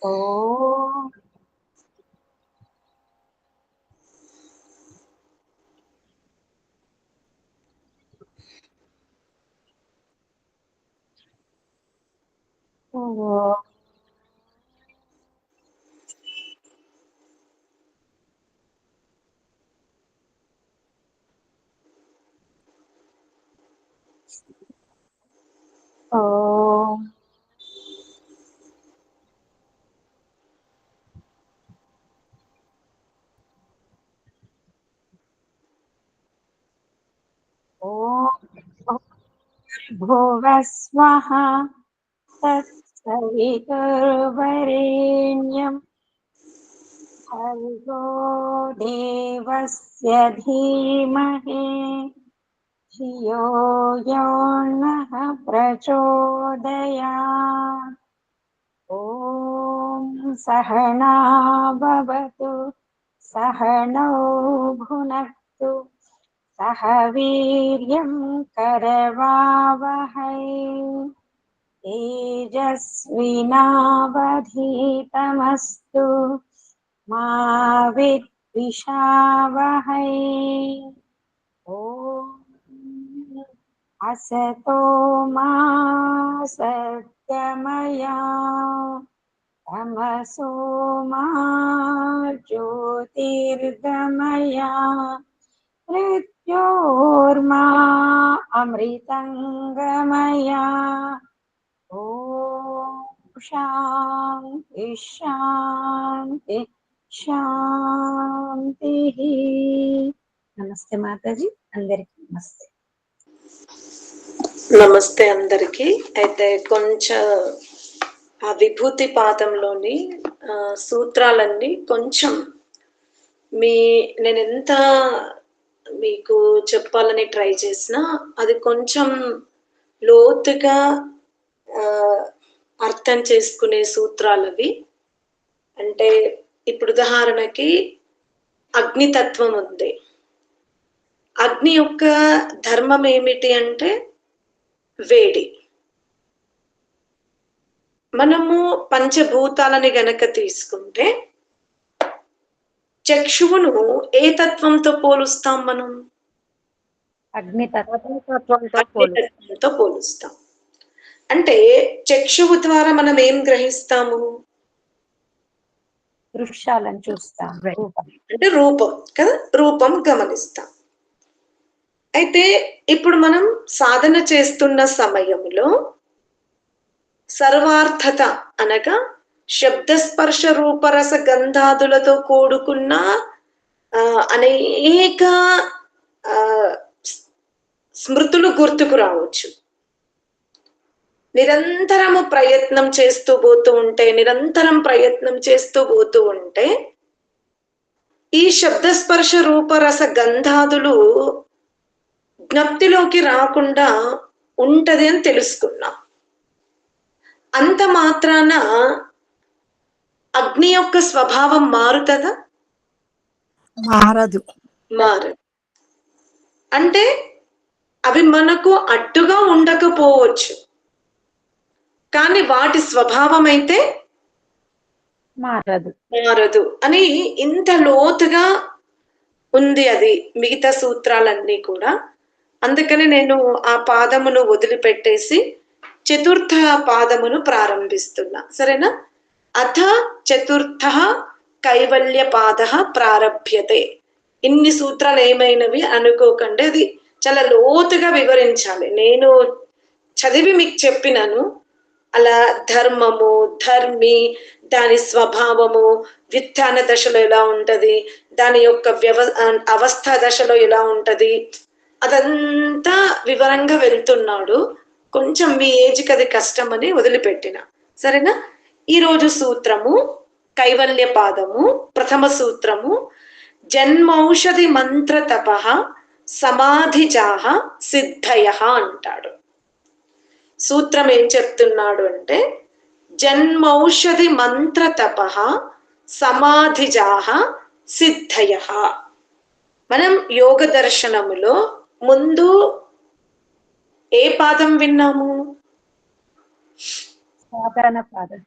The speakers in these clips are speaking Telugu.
ఓం ఓం భువస్వః తత్సవితుర్వరేణ్యం భర్గో దేవస్య ధీమహి ధియో యో నః ప్రచోదయాత్. ఓం సహనా భవతు సహనౌ భునక్తు సహ వీర్యం కరవావహై తేజస్వినావధీతమస్తు మా విద్విషావహై. ఓం అసతో మా సద్గమయా తమసో మా జ్యోతిర్గమయా మృత్యోర్మా అమృతంగమయా. ఓం శాంతి శాంతి శాంతి. నమస్తే మాతాజీ, అందరికీ నమస్తే. నమస్తే అందరికి. అయితే కొంచెం ఆ విభూతి పాదంలోని సూత్రాలన్నీ కొంచెం నేను ఎంత మీకు చెప్పాలని ట్రై చేసినా అది కొంచెం లోతుగా అర్థం చేసుకునే సూత్రాలు అవి. అంటే ఇప్పుడు ఉదాహరణకి అగ్నితత్వం ఉంది. అగ్ని యొక్క ధర్మం ఏమిటి అంటే వేడి. మనము పంచభూతాలని గనక తీసుకుంటే చక్షువును ఏ తత్వంతో పోలుస్తాం మనం? అగ్నితత్వంతో పోలుస్తాం. అంటే చక్షువు ద్వారా మనం ఏం గ్రహిస్తాము? దృశ్యాలను చూస్తాం, అంటే రూపం కదా, రూపం గమనిస్తాం. అయితే ఇప్పుడు మనం సాధన చేస్తున్న సమయంలో సర్వార్థత అనగా శబ్దస్పర్శ రూపరస గంధాదులతో కూడుకున్న అనేక స్మృతులు గుర్తుకు రావచ్చు. నిరంతరము ప్రయత్నం చేస్తూ పోతూ ఉంటే ఈ శబ్దస్పర్శ రూపరస గంధాదులు జ్ఞప్తిలోకి రాకుండా ఉంటది అని తెలుసుకున్నాం. అంత మాత్రాన అగ్ని యొక్క స్వభావం మారుతుందా? మారదు. అంటే అవి మనకు అడ్డుగా ఉండకపోవచ్చు, కానీ వాటి స్వభావం అయితే మారదు అని ఇంత లోతుగా ఉంది అది మిగతా సూత్రాలన్నీ కూడా. అందుకని నేను ఆ పాదమును వదిలిపెట్టేసి చతుర్థ పాదమును ప్రారంభిస్తున్నా. సరేనా? అథ చతుర్థ కైవల్య పాద ప్రారభ్యతే. ఇన్ని సూత్రాలు ఏమైనవి అనుకోకండి, అది చాలా లోతుగా వివరించాలి. నేను చదివి మీకు చెప్పినాను. అలా ధర్మము, ధర్మి, దాని స్వభావము, వ్యుత్థాన దశలో ఎలా ఉంటది, దాని యొక్క అవస్థ దశలో ఎలా ఉంటది, అదంతా వివరంగా వెళ్తున్నాడు. కొంచెం మీ ఏజ్కి అది కష్టం అని వదిలిపెట్టిన. సరేనా? ఈరోజు సూత్రము కైవల్య పాదము, ప్రథమ సూత్రము జన్మౌషధి మంత్ర తప సమాధిజాహ సిద్ధయ అంటాడు. సూత్రం ఏం చెప్తున్నాడు అంటే జన్మౌషధి మంత్ర తప సమాధిజాహ సిద్ధయ. మనం యోగ దర్శనములో ముందు ఏ పాదం విన్నాము? సాధన పాదం.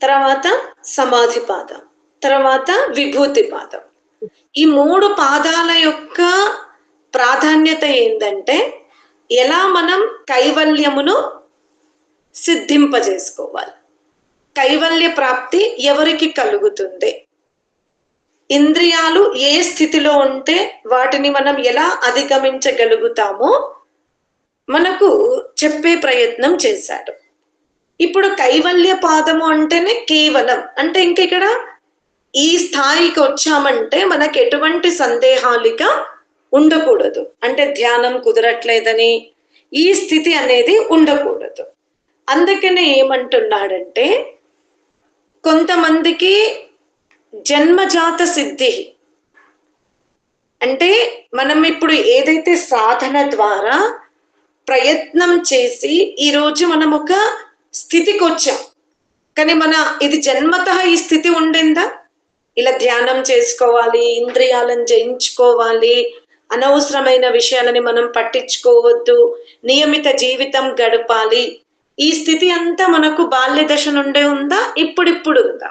తర్వాత సమాధి పాదం, తర్వాత విభూతి పాదం. ఈ 3 పాదాల యొక్క ప్రాధాన్యత ఏంటంటే ఎలా మనం కైవల్యమును సిద్ధింపజేసుకోవాలి, కైవల్య ప్రాప్తి ఎవరికి కలుగుతుంది, ఇంద్రియాలు ఏ స్థితిలో ఉంటే వాటిని మనం ఎలా అధిగమించగలుగుతామో మనకు చెప్పే ప్రయత్నం చేశాడు. ఇప్పుడు కైవల్య పాదము అంటేనే కేవలం అంటే ఇంక ఇక్కడ ఈ స్థాయికి వచ్చామంటే మనకు ఎటువంటి సందేహాలిక ఉండకూడదు, అంటే ధ్యానం కుదరట్లేదని ఈ స్థితి అనేది ఉండకూడదు. అందుకనే ఏమంటున్నాడంటే కొంతమందికి జన్మజాత సిద్ధి అంటే మనం ఇప్పుడు ఏదైతే సాధన ద్వారా ప్రయత్నం చేసి ఈరోజు మనం ఒక స్థితికి వచ్చాం, కానీ ఇది జన్మతః ఈ స్థితి ఉండిందా? ఇలా ధ్యానం చేసుకోవాలి, ఇంద్రియాలను జయించుకోవాలి, అనవసరమైన విషయాలని మనం పట్టించుకోవద్దు, నియమిత జీవితం గడపాలి, ఈ స్థితి అంతా మనకు బాల్య దశ నుండే ఉందా? ఇప్పుడిప్పుడు ఉందా?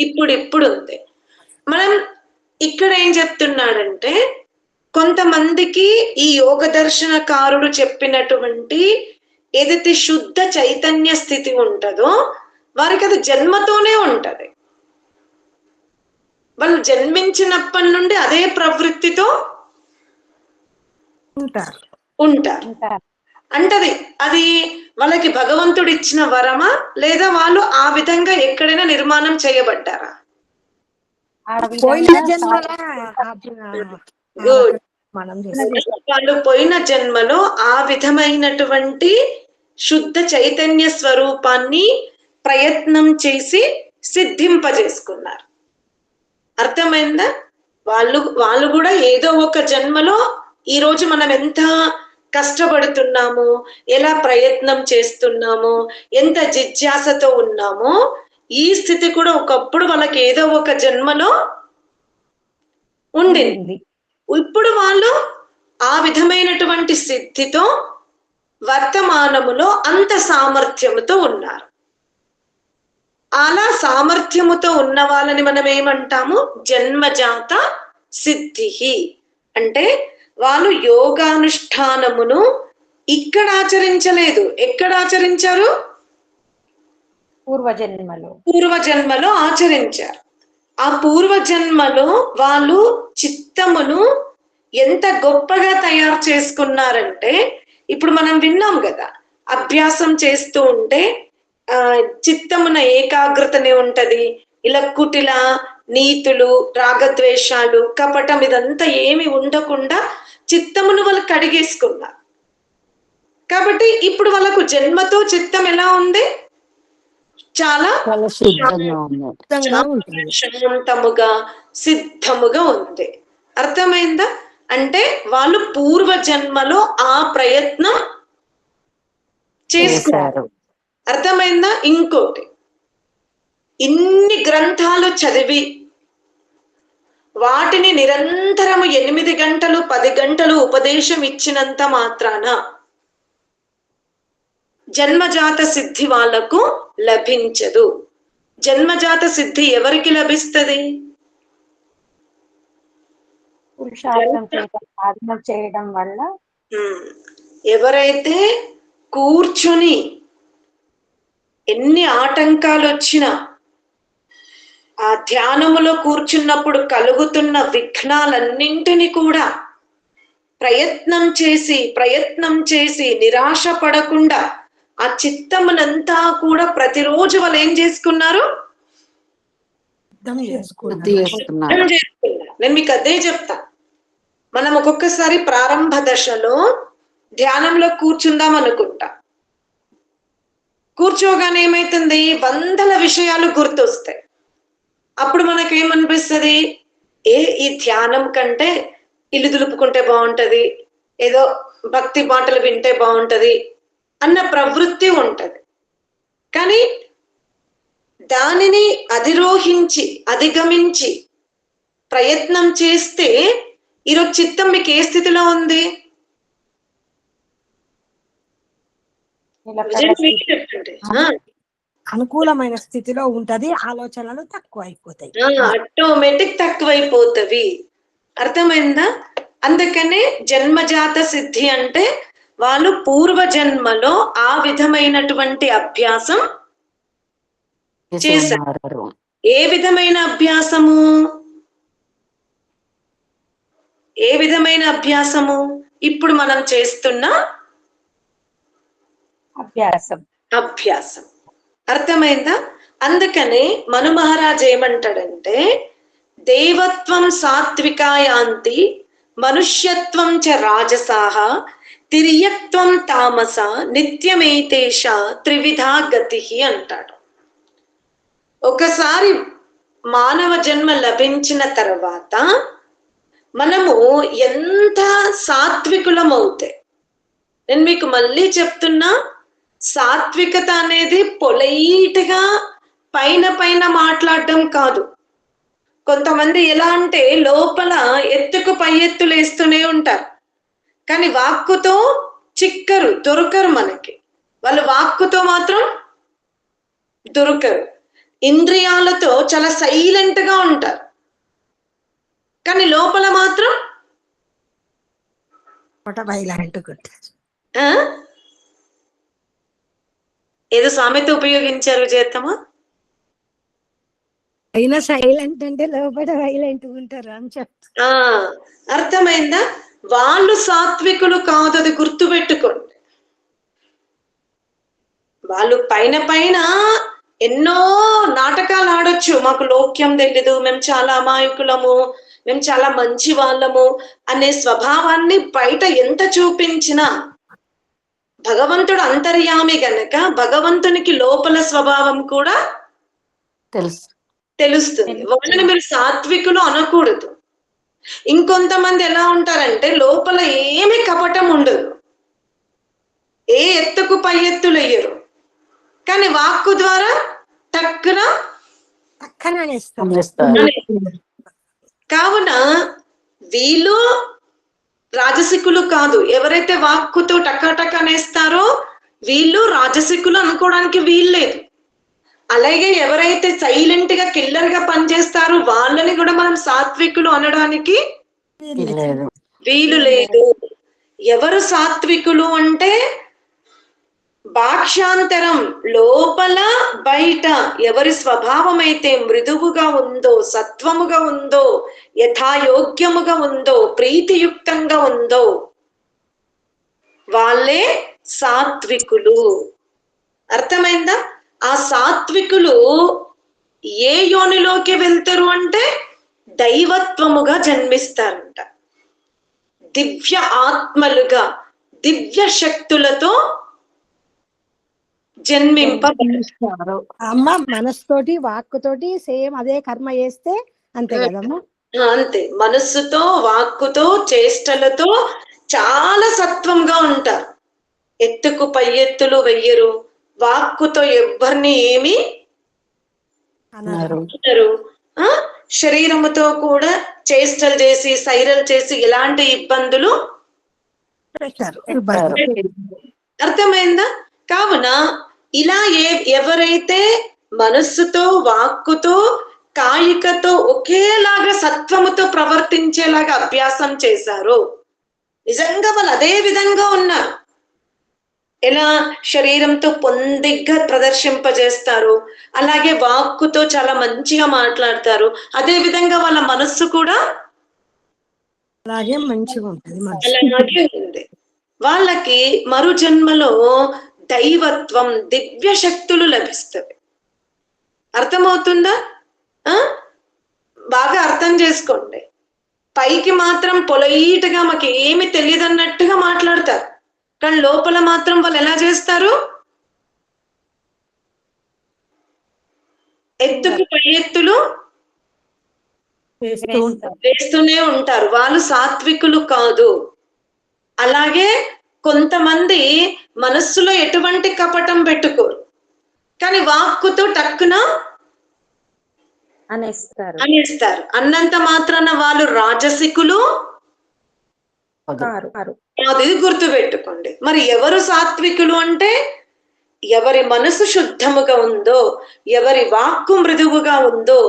ఇప్పుడిప్పుడు ఉంది. మనం ఇక్కడ ఏం చెప్తున్నాడంటే కొంతమందికి ఈ యోగ దర్శనకారుడు చెప్పినటువంటి ఏదైతే శుద్ధ చైతన్య స్థితి ఉంటుందో వారికి అది జన్మతోనే ఉంటది. వాళ్ళు జన్మించినప్పటి నుండి అదే ప్రవృత్తితో ఉంటారు. అంటది అది వాళ్ళకి భగవంతుడు ఇచ్చిన వరమా, లేదా వాళ్ళు ఆ విధంగా ఎక్కడైనా నిర్మాణం చేయబడ్డారా? వాళ్ళు పోయిన జన్మలో ఆ విధమైనటువంటి శుద్ధ చైతన్య స్వరూపాన్ని ప్రయత్నం చేసి సిద్ధింపజేసుకున్నారు. అర్థమైందా? వాళ్ళు కూడా ఏదో ఒక జన్మలో ఈ రోజు మనం ఎంత కష్టపడుతున్నామో, ఎలా ప్రయత్నం చేస్తున్నామో, ఎంత జిజ్ఞాసతో ఉన్నామో ఈ స్థితి కూడా ఒకప్పుడు వాళ్ళకి ఏదో ఒక జన్మలో ఉండింది. ఇప్పుడు వాళ్ళు ఆ విధమైనటువంటి సిద్ధితో వర్తమానములో అంత సామర్థ్యముతో ఉన్నారు. అలా సామర్థ్యముతో ఉన్న వాళ్ళని మనం ఏమంటాము? జన్మజాత సిద్ధి. అంటే వాళ్ళు యోగానుష్ఠానమును ఇక్కడ ఆచరించలేదు, ఎక్కడ ఆచరించారు? పూర్వజన్మలో ఆచరించారు. ఆ పూర్వజన్మలో వాళ్ళు చిత్తమును ఎంత గొప్పగా తయారు చేసుకున్నారంటే ఇప్పుడు మనం విన్నాం కదా, అభ్యాసం చేస్తూ ఉంటే చిత్తమున ఏకాగ్రతనే ఉంటది, ఇలా కుటిల నీతులు, రాగద్వేషాలు, కపటం ఇదంతా ఏమి ఉండకుండా చిత్తమును వాళ్ళు కడిగేసుకున్నారు. కాబట్టి ఇప్పుడు వాళ్ళకు జన్మతో చిత్తం ఎలా ఉంది? చాలా శాంతముగా సిద్ధముగా ఉంది. అర్థమైందా? అంటే వాళ్ళు పూర్వ జన్మలో ఆ ప్రయత్నం చేసుకున్నారు. అర్థమైందా? ఇంకోటి, ఇన్ని గ్రంథాలు చదివి వాటిని నిరంతరము 8 గంటలు 10 గంటలు ఉపదేశం ఇచ్చినంత మాత్రాన జన్మజాత సిద్ధి వాళ్లకు లభించదు. జన్మజాత సిద్ధి ఎవరికి లభిస్తుంది? సాధన చేయడం వల్ల. ఎవరైతే కూర్చొని ఎన్ని ఆటంకాలు వచ్చినా ఆ ధ్యానములో కూర్చున్నప్పుడు కలుగుతున్న విఘ్నాలన్నింటినీ కూడా ప్రయత్నం చేసి నిరాశ పడకుండా ఆ చిత్తమునంతా కూడా ప్రతిరోజు వాళ్ళు ఏం చేసుకున్నారు? నేను మీకు అదే చెప్తా. మనం ఒక్కొక్కసారి ప్రారంభ దశలో ధ్యానంలో కూర్చుందాం అనుకుంటా, కూర్చోగానే ఏమైతుంది? 100 విషయాలు గుర్తొస్తాయి. అప్పుడు మనకేమనిపిస్తుంది? ఈ ధ్యానం కంటే ఇల్లు దులుపుకుంటే బాగుంటది, ఏదో భక్తి మాటలు వింటే బాగుంటది అన్న ప్రవృత్తి ఉంటది. కానీ దానిని అధిగమించి ప్రయత్నం చేస్తే ఈరోజు చిత్తం మీకు ఏ స్థితిలో ఉంది? చెప్పండి. అనుకూలమైన స్థితిలో ఉంటది, ఆలోచనలు తక్కువ అయిపోతాయి. ఆటోమేటిక్ తక్కువైపోతవి. అర్థమైందా? అందుకనే జన్మజాత సిద్ధి అంటే వాళ్ళు పూర్వ జన్మలో ఆ విధమైనటువంటి అభ్యాసం చేశారు. ఏ విధమైన అభ్యాసము? ఏ విధమైన అభ్యాసము? ఇప్పుడు మనం చేస్తున్న అభ్యాసం. అర్థమైందా? అందుకనే మను మహారాజ్ ఏమంటాడంటే, దేవత్వం సాత్వికాయాంతి, మనుష్యత్వం చ రాజసాహ, తిర్యక్త్వం తామస, నిత్యమేతేష త్రివిధా గతి అంటాడు. ఒకసారి మానవ జన్మ లభించిన తర్వాత మనము ఎంత సాత్వికులమవుతే, నేను మీకు మళ్ళీ చెప్తున్నా, సాత్వికత అనేది పొలైట్గా పైన పైన మాట్లాడడం కాదు. కొంతమంది ఎలా అంటే లోపల ఎత్తుకు పై ఎత్తులు వేస్తూనే ఉంటారు, కానీ వాక్కుతో దొరకరు మనకి. వాళ్ళు వాక్కుతో మాత్రం దొరకరు. ఇంద్రియాలతో చాలా సైలెంట్ గా ఉంటారు, కానీ లోపల మాత్రం ఏదో సామెత ఉపయోగించారు చేద్దామా? అయినా సైలెంట్ అంటే లోపల వైలెంట్ ఉంటారు అని చెప్తా. అర్థమైందా? వాళ్ళు సాత్వికులు కాదు, అది గుర్తుపెట్టుకోండి. వాళ్ళు పైన పైన ఎన్నో నాటకాలు ఆడొచ్చు, మాకు లోక్యం తెలీదు, మేము చాలా అమాయకులము, మేము చాలా మంచి వాళ్ళము అనే స్వభావాన్ని బయట ఎంత చూపించినా భగవంతుడు అంతర్యామి గనక భగవంతునికి లోపల స్వభావం కూడా తెలుస్తుంది. వాళ్ళని మీరు సాత్వికులు అనకూడదు. ఇంకొంతమంది ఎలా ఉంటారంటే లోపల ఏమి కపటం ఉండదు, ఏ ఎత్తుకు పై ఎత్తులు వేయరు, కానీ వాక్కు ద్వారా టక్కున కావున వీళ్ళు రాజసికులు కాదు. ఎవరైతే వాక్కుతో టకాటక అనేస్తారో వీళ్ళు రాజసికులు అనుకోవడానికి వీల్లేదు. అలాగే ఎవరైతే సైలెంట్ గా కిల్లర్ గా పనిచేస్తారో వాళ్ళని కూడా మనం సాత్వికులు అనడానికి వీలు లేదు. ఎవరు సాత్వికులు అంటే భాక్షాంతరం, లోపల బయట ఎవరి స్వభావం అయితే మృదువుగా ఉందో, సత్వముగా ఉందో, యథాయోగ్యముగా ఉందో, ప్రీతియుక్తంగా ఉందో వాళ్ళే సాత్వికులు. అర్థమైందా? ఆ సాత్వికులు ఏ యోనిలోకి వెళ్తారు అంటే దైవత్వముగా జన్మిస్తారంట. దివ్య ఆత్మలుగా, దివ్య శక్తులతో జన్మింపబడతారు. అమ్మ మనస్సుతోటి వాక్కుతోటి సేమ్ అదే కర్మ చేస్తే అంతే కదమ్మా? అంతే. మనస్సుతో వాక్కుతో చేష్టలతో చాలా సత్వంగా ఉంటారు. ఎత్తుకు పై ఎత్తులు వెయ్యరు, వాక్కుతో ఎవ్వరిని ఏమి అనరు. శరీరముతో కూడా చేష్టలు చేసి సైరలు చేసి ఎలాంటి ఇబ్బందులు అర్థమైందా? కావున ఇలా ఎవరైతే మనస్సుతో వాక్కుతో కాయికతో ఒకేలాగా సత్వముతో ప్రవర్తించేలాగా అభ్యాసం చేశారో నిజంగా వాళ్ళు అదే విధంగా ఉన్నారు. ఎలా శరీరంతో పొందిగ్గా ప్రదర్శింపజేస్తారు, అలాగే వాక్కుతో చాలా మంచిగా మాట్లాడతారు, అదే విధంగా వాళ్ళ మనస్సు కూడా అలాగే మంచిగా ఉంటుంది. అలాగే ఉంది. వాళ్ళకి మరు జన్మలో దైవత్వం, దివ్య శక్తులు లభిస్తుంది. అర్థమవుతుందా? బాగా అర్థం చేసుకోండి. పైకి మాత్రం పొలైట్ గా మాకు ఏమి తెలియదు అన్నట్టుగా మాట్లాడతారు, కానీ లోపల మాత్రం వాళ్ళు ఎలా చేస్తారు? ఎత్తుకు పై ఎత్తులు వేస్తూనే ఉంటారు. వాళ్ళు సాత్వికులు కాదు. అలాగే కొంతమంది మనస్సులో ఎటువంటి కపటం పెట్టుకోరు, కానీ వాక్కుతో టక్కున అనేస్తారు. అన్నంత మాత్రాన వాళ్ళు రాజసికులు కాదు. ఇది గుర్తు పెట్టుకోండి. మరి ఎవరు సాత్వికులు అంటే ఎవరి మనసు శుద్ధముగా ఉందో, ఎవరి వాక్కు మృదువుగా ఉందో,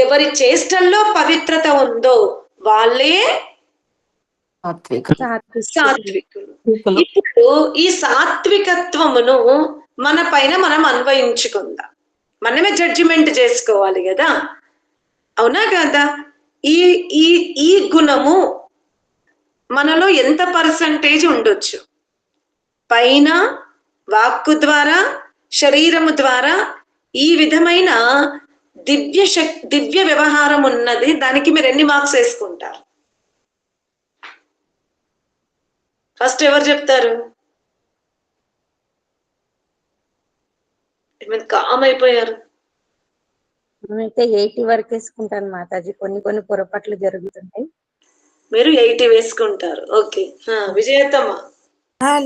ఎవరి చేష్టల్లో పవిత్రత ఉందో వాళ్ళే సాత్వికులు. ఇప్పుడు ఈ సాత్వికత్వమును మన పైన మనం అన్వయించుకుందాం. మనమే జడ్జిమెంట్ చేసుకోవాలి కదా, అవునా కదా? ఈ ఈ ఈ గుణము మనలో ఎంత పర్సంటేజ్ ఉండొచ్చు? పైన వాక్కు ద్వారా, శరీరము ద్వారా ఈ విధమైన దివ్య వ్యవహారం ఉన్నది. దానికి మీరు ఎన్ని మార్క్స్ వేసుకుంటారు? ఫస్ట్ ఎవరు చెప్తారు? కామ్ అయిపోయారు. నేనైతే 80 వరకు వేసుకుంటాను మాతాజీ. కొన్ని పొరపాట్లు జరుగుతుంటాయి. మీరు 80 వేసుకుంటారు. ఓకే. విజయతమ్మ?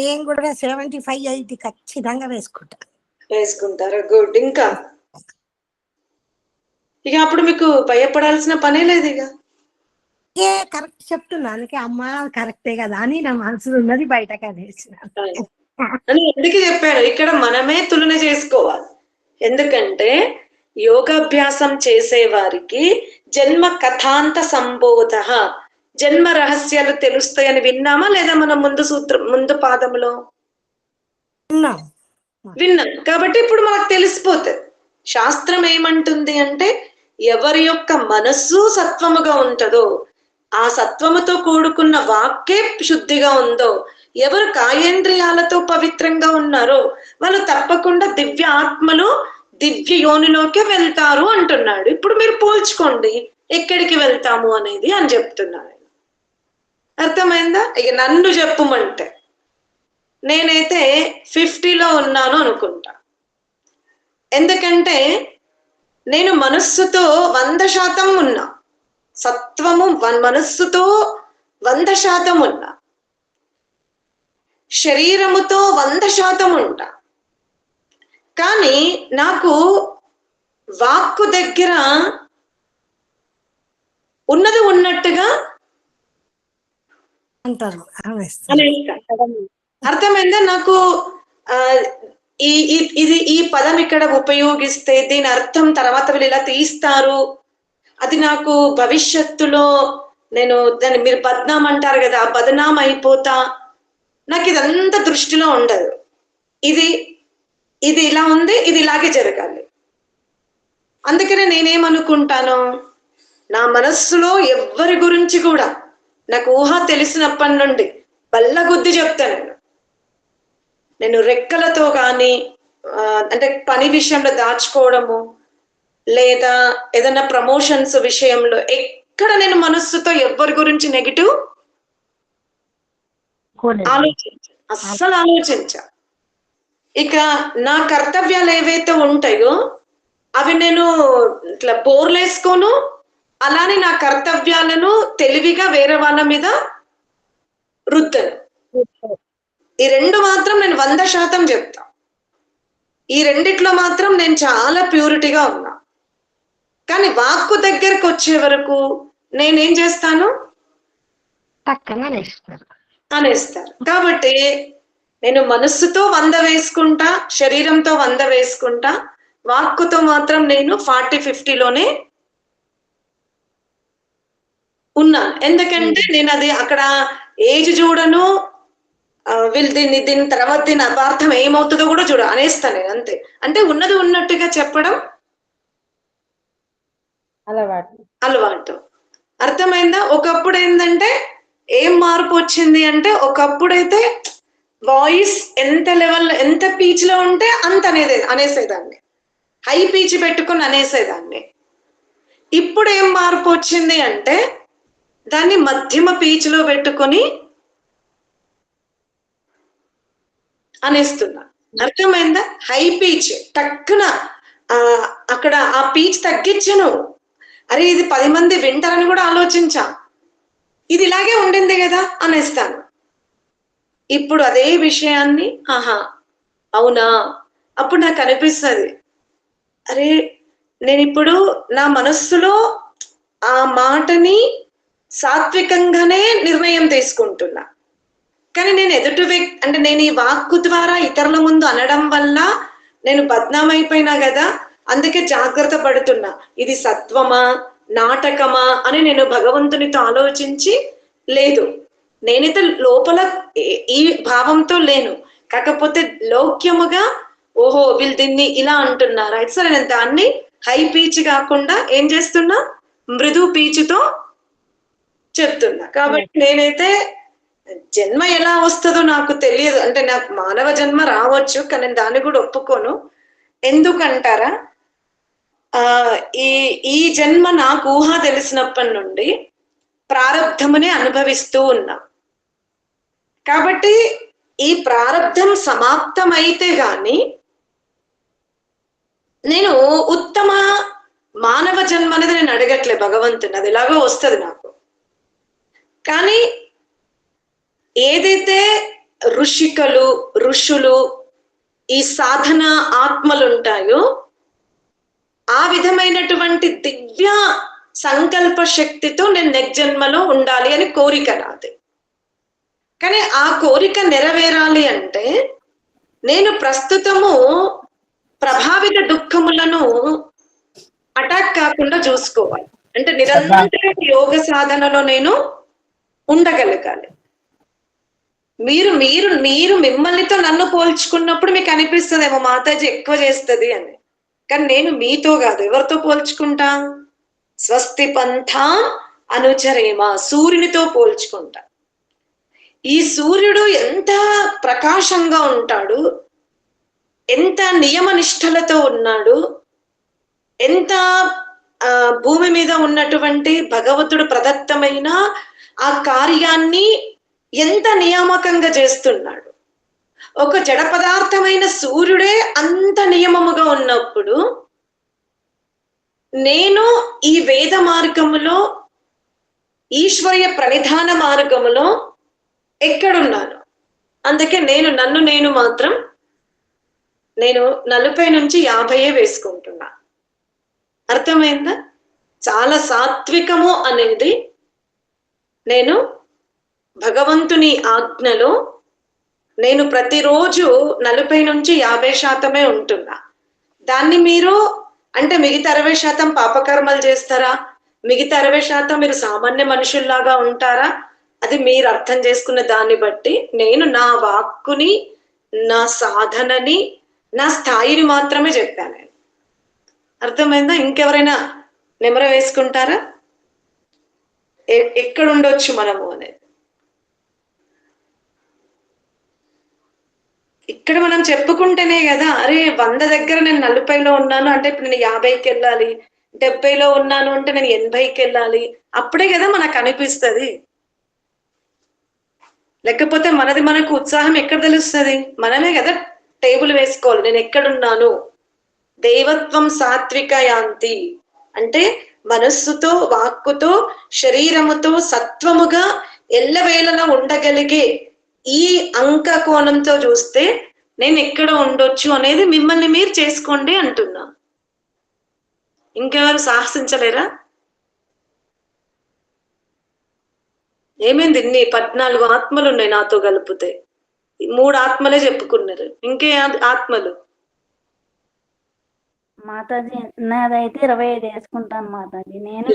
నేను కూడా 75, 80 ఖచ్చితంగా వేసుకుంటారు. గుడ్. ఇంకా ఇక అప్పుడు మీకు భయపడాల్సిన పనే లేదు. ఇక కరెక్ట్ చెప్తున్నా, అందుకే అమ్మ కరెక్టే కదా అని నా మనసులో ఉన్నది బయటకు అనేసిన. అని ఎందుకు చెప్పాను? ఇక్కడ మనమే తులన చేసుకోవాలి. ఎందుకంటే యోగాభ్యాసం చేసే వారికి జన్మ కథాంత సంబోధ, జన్మ రహస్యాలు తెలుస్తాయని విన్నామా లేదా? మనం ముందు పాదంలో విన్నాం కాబట్టి ఇప్పుడు మనకు తెలిసిపోతుంది. శాస్త్రం ఏమంటుంది అంటే, ఎవరి యొక్క మనస్సు సత్వముగా ఉంటుందో, ఆ సత్వముతో కూడుకున్న వాక్కే శుద్ధిగా ఉందో, ఎవరు కాయేంద్రియాలతో పవిత్రంగా ఉన్నారో వాళ్ళు తప్పకుండా దివ్య ఆత్మలు దివ్య యోనిలోకి వెళ్తారు అంటున్నాడు. ఇప్పుడు మీరు పోల్చుకోండి ఎక్కడికి వెళ్తాము అనేది అని చెప్తున్నాడు. అర్థమైందా? ఇక నన్ను చెప్పమంటే నేనైతే 50లో ఉన్నాను అనుకుంటా. ఎందుకంటే నేను మనస్సుతో 100% ఉన్నా, సత్వము మనస్సుతో 100% ఉన్నా, శరీరముతో 100% ఉంటా. కానీ నాకు వాక్కు దగ్గర ఉన్నది ఉన్నట్టుగా అంటారు. అర్థమైందా? నాకు ఈ పదం ఇక్కడ ఉపయోగిస్తే దీని అర్థం తర్వాత వీళ్ళు ఇలా తీస్తారు, అది నాకు భవిష్యత్తులో నేను దాన్ని, మీరు బద్నాం అంటారు కదా, ఆ బదనాం అయిపోతా, నాకు ఇదంతా దృష్టిలో ఉండదు. ఇది ఇలా ఉంది, ఇది ఇలాగే జరగాలి. అందుకనే నేనేమనుకుంటాను, నా మనస్సులో ఎవ్వరి గురించి కూడా నాకు ఊహ తెలిసినప్పటి నుండి బల్లగుద్ది చెప్తాను. నేను రెక్కలతో కానీ అంటే పని విషయంలో దాచుకోవడము, లేదా ఏదైనా ప్రమోషన్స్ విషయంలో ఎక్కడ నేను మనస్సుతో ఎవ్వరి గురించి నెగిటివ్ అస్సలు ఆలోచించా. ఇక నా కర్తవ్యాలు ఏవైతే ఉంటాయో అవి నేను ఇట్లా బోర్లేసుకోను, అలానే నా కర్తవ్యాలను తెలివిగా వేరే వాళ్ళ మీద రుద్దను. ఈ రెండు మాత్రం నేను 100% చెప్తా. ఈ రెండిట్లో మాత్రం నేను చాలా ప్యూరిటీగా ఉన్నా. కానీ వాక్కు దగ్గరకు వచ్చే వరకు నేనేం చేస్తాను, అనేస్తారు. కాబట్టి నేను మనస్సుతో 100 వేసుకుంటా, శరీరంతో 100 వేసుకుంటా, వాక్కుతో మాత్రం నేను 40-50లోనే ఉన్నాను. ఎందుకంటే నేను అది అక్కడ ఏజ్ చూడను, వీళ్ళు దీని తర్వాత దీని అపార్థం ఏమవుతుందో కూడా చూడ అనేస్తాను నేను, అంతే. అంటే ఉన్నది ఉన్నట్టుగా చెప్పడం అలవాటు. అర్థమైందా? ఒకప్పుడు ఏంటంటే ఏం మార్పు వచ్చింది అంటే, ఒకప్పుడైతే వాయిస్ ఎంత లెవెల్, ఎంత పీచ్ లో ఉంటే అంత అనేసేదాన్ని, హై పీచ్ పెట్టుకుని అనేసేదాన్ని. ఇప్పుడు ఏం మార్పు వచ్చింది అంటే దాన్ని మధ్యమ పీచ్ లో పెట్టుకొని అనేస్తున్నా. అర్థమైందా? హై పీచ్ టక్కున అక్కడ ఆ పీచ్ తగ్గించను. అరే ఇది 10 మంది వింటారని కూడా ఆలోచించా, ఇది ఇలాగే ఉండింది కదా అనేస్తాను. ఇప్పుడు అదే విషయాన్ని అవునా, అప్పుడు నాకు అనిపిస్తుంది, అరే నేను ఇప్పుడు నా మనస్సులో ఆ మాటని సాత్వికంగానే నిర్ణయం తీసుకుంటున్నా. కానీ నేను ఎదుటి వ్యక్తి అంటే నేను ఈ వాక్కు ద్వారా ఇతరుల ముందు అనడం వల్ల నేను బద్నామైపోయినా కదా, అందుకే జాగ్రత్త పడుతున్నా. ఇది సత్వమా నాటకమా అని నేను భగవంతునితో ఆలోచించి లేదు. నేనైతే లోపల ఈ భావంతో లేను. కాకపోతే లౌక్యముగా ఓహో వీళ్ళు దీన్ని ఇలా అంటున్నారా, సరే నేను దాన్ని హై పీచ్ కాకుండా ఏం చేస్తున్నా, మృదు పీచుతో చెప్తున్నా. కాబట్టి నేనైతే జన్మ ఎలా వస్తుందో నాకు తెలియదు. అంటే నాకు మానవ జన్మ రావచ్చు, కానీ నేను దాన్ని కూడా ఒప్పుకోను. ఎందుకంటారా, ఈ జన్మ నాకు ఊహ తెలిసినప్పటి నుండి ప్రారంధమునే అనుభవిస్తూ ఉన్నా. కాబట్టి ఈ ప్రారంధం సమాప్తమైతే గాని నేను ఉత్తమ మానవ జన్మ అనేది నేను అడగట్లే భగవంతుని, అది ఎలాగో వస్తుంది నాకు. కానీ ఏదైతే ఋషులు ఈ సాధన ఆత్మలు ఉంటాయో ఆ విధమైనటువంటి దివ్య సంకల్ప శక్తితో నేను నెక్స్ట్ జన్మలో ఉండాలి అని కోరిక నాది. కానీ ఆ కోరిక నెరవేరాలి అంటే నేను ప్రస్తుతము ప్రభావిత దుఃఖములను అటాక్ కాకుండా చూసుకోవాలి. అంటే నిరంతర యోగ సాధనలో నేను ఉండగలగాలి. మీరు మీరు మీరు మిమ్మల్నితో నన్ను పోల్చుకున్నప్పుడు మీకు అనిపిస్తుందేమో మాతాజీ ఎక్కువ చేస్తుంది అని. కానీ నేను మీతో కాదు, ఎవరితో పోల్చుకుంటా, స్వస్తి పంథా అనుచరేమా, సూర్యునితో పోల్చుకుంటా. ఈ సూర్యుడు ఎంత ప్రకాశంగా ఉంటాడు, ఎంత నియమనిష్టలతో ఉన్నాడు, ఎంత భూమి మీద ఉన్నటువంటి భగవంతుడు ప్రదత్తమైన ఆ కార్యాన్ని ఎంత నియామకంగా చేస్తున్నాడు. ఒక జడ పదార్థమైన సూర్యుడే అంత నియమముగా ఉన్నప్పుడు నేను ఈ వేద మార్గములో ఈశ్వర్య ప్రణిధాన మార్గములో ఎక్కడున్నాను. అందుకే నన్ను మాత్రం నేను 40 నుంచి 50 వేసుకుంటున్నా. అర్థమైందా? చాలా సాత్వికము అనేది నేను భగవంతుని ఆజ్ఞలో నేను ప్రతిరోజు 40 నుంచి 50% ఉంటున్నా. దాన్ని మీరు అంటే మిగతా 60% పాపకర్మలు చేస్తారా, మిగతా 60% మీరు సామాన్య మనుషుల్లాగా ఉంటారా, అది మీరు అర్థం చేసుకున్న దాన్ని బట్టి నేను నా వాక్కుని, నా సాధనని, నా స్థాయిని మాత్రమే చెప్పాను. అర్థమైందా? ఇంకెవరైనా నెమర వేసుకుంటారా ఎక్కడ ఉండొచ్చు మనము అనేది? ఇక్కడ మనం చెప్పుకుంటేనే కదా, అరే 100 దగ్గర నేను 40లో ఉన్నాను అంటే ఇప్పుడు నేను 50కి వెళ్ళాలి, 70లో ఉన్నాను అంటే నేను 80కి వెళ్ళాలి. అప్పుడే కదా మనకు అనిపిస్తుంది. లేకపోతే మనకు ఉత్సాహం ఎక్కడ తెలుస్తుంది? మనమే కదా టేబుల్ వేసుకోవాలి, నేను ఎక్కడున్నాను. దేవత్వం సాత్విక యాంతి అంటే మనస్సుతో, వాక్కుతో, శరీరముతో సత్వముగా ఎల్లవేళలా ఉండగలిగే ఈ అంక కోణంతో చూస్తే నేను ఎక్కడ ఉండొచ్చు అనేది మిమ్మల్ని మీరు చేసుకోండి అంటున్నా. ఇంకెవరు సాహసించలేరా? ఏమైంది? 14 ఆత్మలు ఉన్నాయి నాతో కలిపితే. 3 ఆత్మలే చెప్పుకున్నారు, ఇంకే ఆత్మలు? మాతాజీ నాదైతే 25 వేసుకుంటాను మాతాజీ. నేను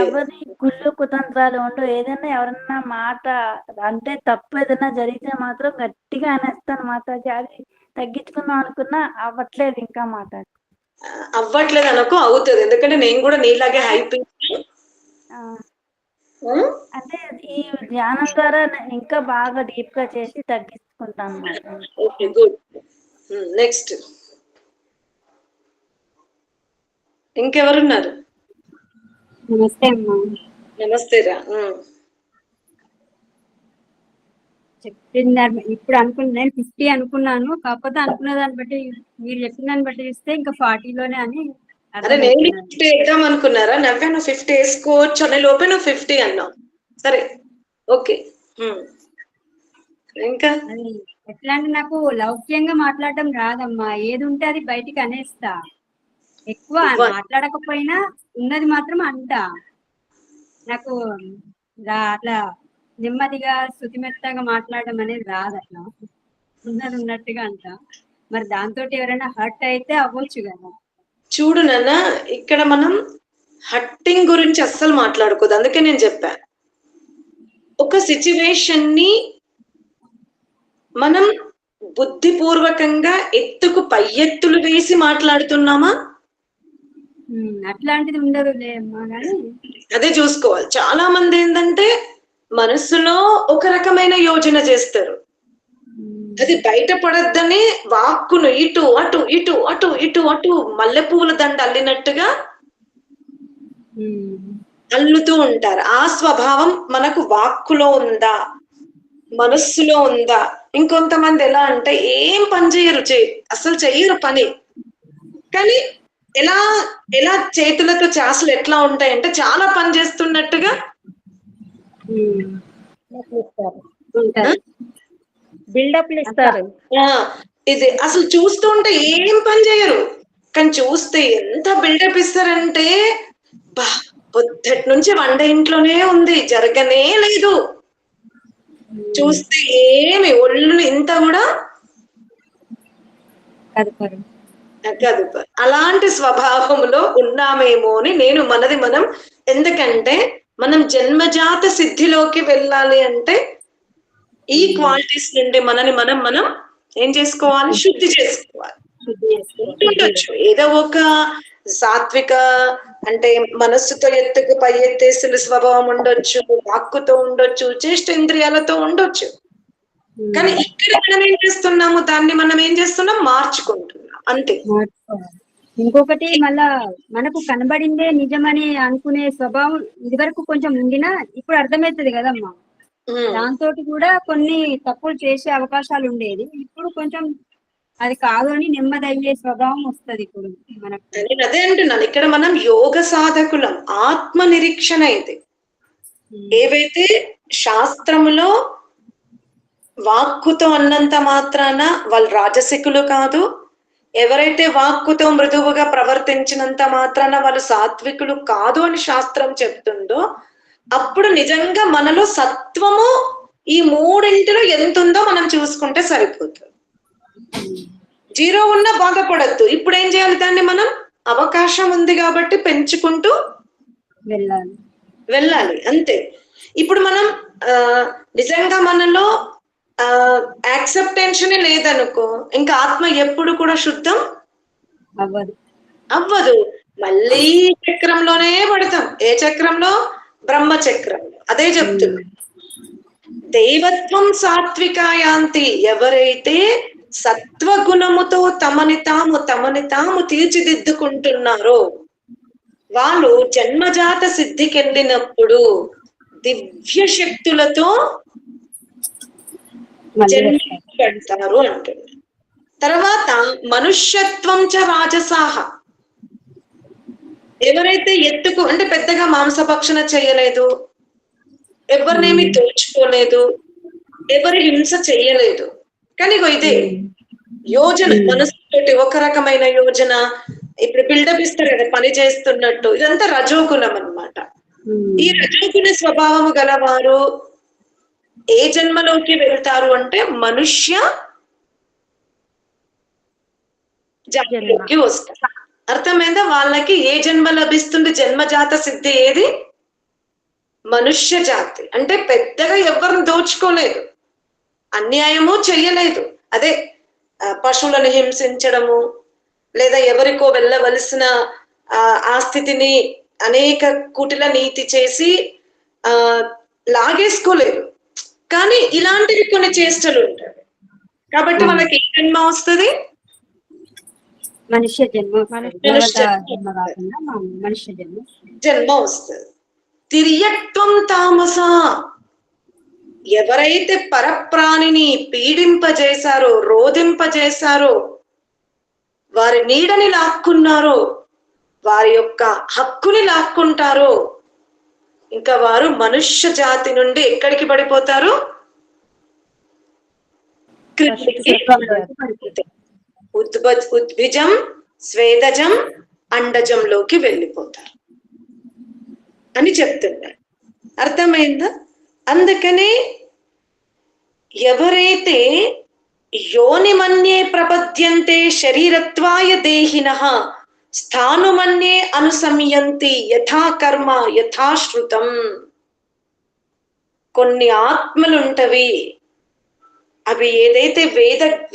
ఎవరి కుళ్ళు కుతంత్రాలు ఉండు, ఏదైనా ఎవరన్నా మాట అంటే తప్పు ఏదైనా జరిగితే మాత్రం గట్టిగా అనేస్తాను మాతాజీ. అది తగ్గించుకుందాం అనుకున్నా అవ్వట్లేదు ఇంకా మాతాజీ. అవ్వట్లేదు అనుకో, అవుతుంది. ఎందుకంటే నేను కూడా నీలాగే హైప్ అంటే ఈ ధ్యానం ద్వారా ఇంకా బాగా డీప్ గా చేసి తగ్గించుకుంటాను మాతాజీ. Okay, good. నెక్స్ట్ ఇంకెవరున్నారు? నమస్తే అమ్మా. నమస్తే రా. చెప్పింది ఇప్పుడు అనుకున్నాను 50 అనుకున్నాను, కాకపోతే అనుకున్న దాన్ని బట్టి మీరు చెప్పిన దాన్ని బట్టి చూస్తే ఇంకా 40లోనే అని. అదే నేను 50 వేద్దాం అనుకున్నారా? నవ్వే నువ్వు 50 వేసుకోవచ్చు అనే లోపే నువ్వు 50 అన్నావు. సరే, ఓకే. ఇంకా ఎట్లా అంటే నాకు లౌక్యంగా మాట్లాడడం రాదమ్మా, ఏది ఉంటే అది బయటికి అనేస్తా. ఎక్కువ మాట్లాడకపోయినా ఉన్నది మాత్రం అంట. నాకు అట్లా నెమ్మదిగా శృతిమెత్తగా మాట్లాడడం అనేది రాదు. అట్లా ఉన్నది ఉన్నట్టుగా అంట. మరి దాంతో ఎవరైనా హర్ట్ అయితే అవ్వచ్చు కదా. చూడు నాన్న, ఇక్కడ మనం హట్టింగ్ గురించి అస్సలు మాట్లాడుకోదు. అందుకే నేను చెప్పా, ఒక సిచ్యువేషన్ ని మనం బుద్ధిపూర్వకంగా ఎత్తుకు పై ఎత్తులు వేసి మాట్లాడుతున్నామా? అట్లాంటిది ఉండదు అమ్మా. కానీ అదే చూసుకోవాలి. చాలా మంది ఏంటంటే మనసులో ఒక రకమైన యోచన చేస్తారు, అది బయటపడద్దని వాక్కును ఇటు అటు ఇటు అటు ఇటు అటు మల్లెపూల దండ అల్లినట్టుగా అల్లుతూ ఉంటారు. ఆ స్వభావం మనకు వాక్కులో ఉందా, మనస్సులో ఉందా? ఇంకొంతమంది ఎలా అంటే ఏం పని చేయరు, అసలు చెయ్యరు పని, కానీ ఎలా ఎలా చేతులతో చాసలు ఎట్లా ఉంటాయంటే చాలా పని చేస్తున్నట్టుగా బిల్డప్లు ఇస్తారు. ఇది అసలు చూస్తూ ఉంటే ఏం పని చేయరు, కానీ చూస్తే ఎంత బిల్డప్ ఇస్తారంటే బా పొద్దుటి నుంచి వంట ఇంట్లోనే ఉంది, జరగనే లేదు. చూస్తే ఏమి ఒళ్ళు ఇంత కూడా కదుపరు. అలాంటి స్వభావంలో ఉన్నామేమో అని నేను మనది మనం, ఎందుకంటే మనం జన్మజాత సిద్ధిలోకి వెళ్ళాలి అంటే ఈ క్వాలిటీస్ నుండి మనని మనం ఏం చేసుకోవాలి? శుద్ధి చేసుకోవాలి. ఉండొచ్చు ఏదో ఒక సాత్విక అంటే మనస్సుతో ఎత్తుకు పై ఎత్తేసిన స్వభావం ఉండొచ్చు, వాక్కుతో ఉండొచ్చు, చేష్టేంద్రియాలతో ఉండొచ్చు, కానీ ఇక్కడ మనం ఏం చేస్తున్నాము? దాన్ని మనం ఏం చేస్తున్నాం? మార్చుకుంటున్నాం అంతే. ఇంకొకటి మళ్ళా మనకు కనబడిందే నిజమని అనుకునే స్వభావం ఇదివరకు కొంచెం ఉండినా ఇప్పుడు అర్థమవుతుంది కదమ్మా. దాంతో కూడా కొన్ని తప్పులు చేసే అవకాశాలు ఉండేది, ఇప్పుడు కొంచెం అది కాదు అని నెమ్మది అయ్యే స్వభావం వస్తుంది ఇప్పుడు మనకు. నేను అదే అంటున్నాను, ఇక్కడ మనం యోగ సాధకులం, ఆత్మ నిరీక్షణ ఇది. ఏవైతే శాస్త్రములో వాక్కుతో అన్నంత మాత్రాన వాళ్ళు రాజసికులు కాదు, ఎవరైతే వాక్కుతో మృదువుగా ప్రవర్తించినంత మాత్రాన వాళ్ళు సాత్వికులు కాదు అని శాస్త్రం చెప్తుందో, అప్పుడు నిజంగా మనలో సత్వము ఈ మూడింటిలో ఎంత ఉందో మనం చూసుకుంటే సరిపోతుంది. జీరో ఉన్నా బాధపడద్దు. ఇప్పుడు ఏం చేయాలి? దాన్ని మనం అవకాశం ఉంది కాబట్టి పెంచుకుంటూ వెళ్ళాలి అంతే. ఇప్పుడు మనం నిజంగా మనలో యాక్సెప్టెన్షన్ లేదనుకో, ఇంకా ఆత్మ ఎప్పుడు కూడా శుద్ధం అవ్వదు. మళ్ళీ చక్రంలోనే పడతాం. ఏ చక్రంలో? బ్రహ్మ చక్రంలో. అదే చెప్తున్నా, దైవత్వం సాత్వికాయాంతి. ఎవరైతే సత్వగుణముతో తమని తాము తీర్చిదిద్దుకుంటున్నారో వాళ్ళు జన్మజాత సిద్ధికెళ్ళినప్పుడు దివ్య శక్తులతో జన్మించబడతారు అంటున్నారు. తర్వాత మనుష్యత్వం చ రాజసాహ. ఎవరైతే ఎత్తుకు అంటే పెద్దగా మాంసభక్షణ చేయలేదు, ఎవరినేమి దోచుకోలేదు, ఎవరి హింస చెయ్యలేదు, కానీ ఇదే యోజన, మనసుతోటి ఒక రకమైన యోజన. ఇప్పుడు బిల్డప్ ఇస్తారు కదా పని చేస్తున్నట్టు, ఇదంతా రజోగుణం అన్నమాట. ఈ రజోగుణ స్వభావము గలవారు ఏ జన్మలోకి వెళ్తారు అంటే మనుష్య జాతిలోకి వస్తారు. అర్థమైందా? వాళ్ళకి ఏ జన్మ లభిస్తుంది? జన్మజాత సిద్ధి ఏది? మనుష్య జాతి. అంటే పెద్దగా ఎవరిని దోచుకోలేదు, అన్యాయము చెయ్యలేదు. అదే పశువులను హింసించడము, లేదా ఎవరికో వెళ్ళవలసిన ఆ స్థితిని అనేక కుటిల నీతి చేసి లాగేసుకోలేదు. కానీ ఇలాంటివి కొన్ని చేష్టలు ఉంటాయి కాబట్టి మనకి ఏ జన్మ వస్తుంది? మనుష్య జన్మ వస్తుంది. తిర్యక్త్వం తామస. ఎవరైతే పరప్రాణిని పీడింపజేశారో, రోధింపజేశారో, వారి నీడని లాక్కున్నారో, వారి యొక్క హక్కుని లాక్కుంటారో, ఇంకా వారు మనుష్య జాతి నుండి ఎక్కడికి పడిపోతారు? ఉద్భిజం, స్వేదజం, అండజంలోకి వెళ్ళిపోతారు అని చెప్తున్నారు. అర్థమైందా? అందుకనే ఎవరైతే యోనిమన్యే ప్రపద్యంతే శరీరత్వాయ దేహినః స్థానుమన్యే అనుసంయంతి యథా కర్మ యథాశ్రుతం. కొన్ని ఆత్మలుంటవి, అవి ఏదైతే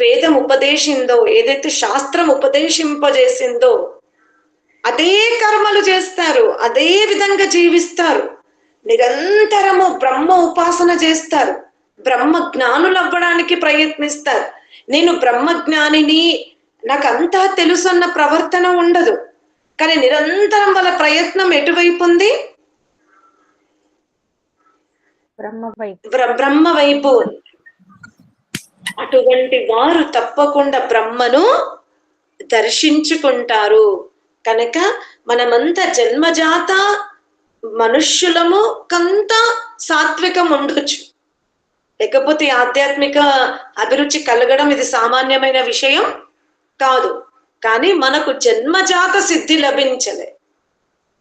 వేదం ఉపదేశిందో, ఏదైతే శాస్త్రం ఉపదేశింపజేసిందో అదే కర్మలు చేస్తారు, అదే విధంగా జీవిస్తారు, నిరంతరము బ్రహ్మ ఉపాసన చేస్తారు, బ్రహ్మ జ్ఞానులు అవ్వడానికి ప్రయత్నిస్తారు. నేను బ్రహ్మ జ్ఞానిని, నాకంతా తెలుసు అన్న ప్రవర్తన ఉండదు. కానీ నిరంతరం వాళ్ళ ప్రయత్నం ఎటువైపు ఉంది? బ్రహ్మ వైపు. అటువంటి వారు తప్పకుండా బ్రహ్మను దర్శించుకుంటారు. కనుక మనమంతా జన్మజాత మనుష్యులము కొంత సాత్వికం ఉండొచ్చు, లేకపోతే ఆధ్యాత్మిక అభిరుచి కలగడం ఇది సామాన్యమైన విషయం కాదు. కానీ మనకు జన్మజాత సిద్ధి లభించలే.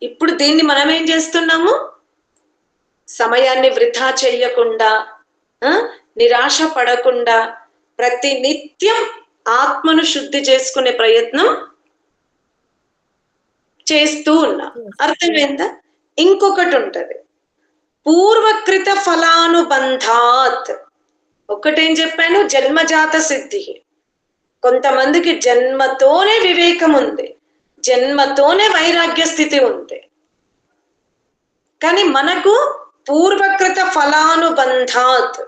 ఇప్పుడు దీన్ని మనం ఏం చేస్తున్నాము? సమయాన్ని వృధా చెయ్యకుండా, నిరాశ పడకుండా ప్రతి నిత్యం ఆత్మను శుద్ధి చేసుకునే ప్రయత్నం చేస్తూ ఉన్నాం. అర్థమైందా? ఇంకొకటి ఉంటది, పూర్వకృత ఫలానుబంధాత్. ఒకటేం చెప్పాను? జన్మజాత సిద్ధి. కొంతమందికి జన్మతోనే వివేకం ఉంది, జన్మతోనే వైరాగ్య స్థితి ఉంది. కానీ మనకు పూర్వకృత ఫలానుబంధాత్.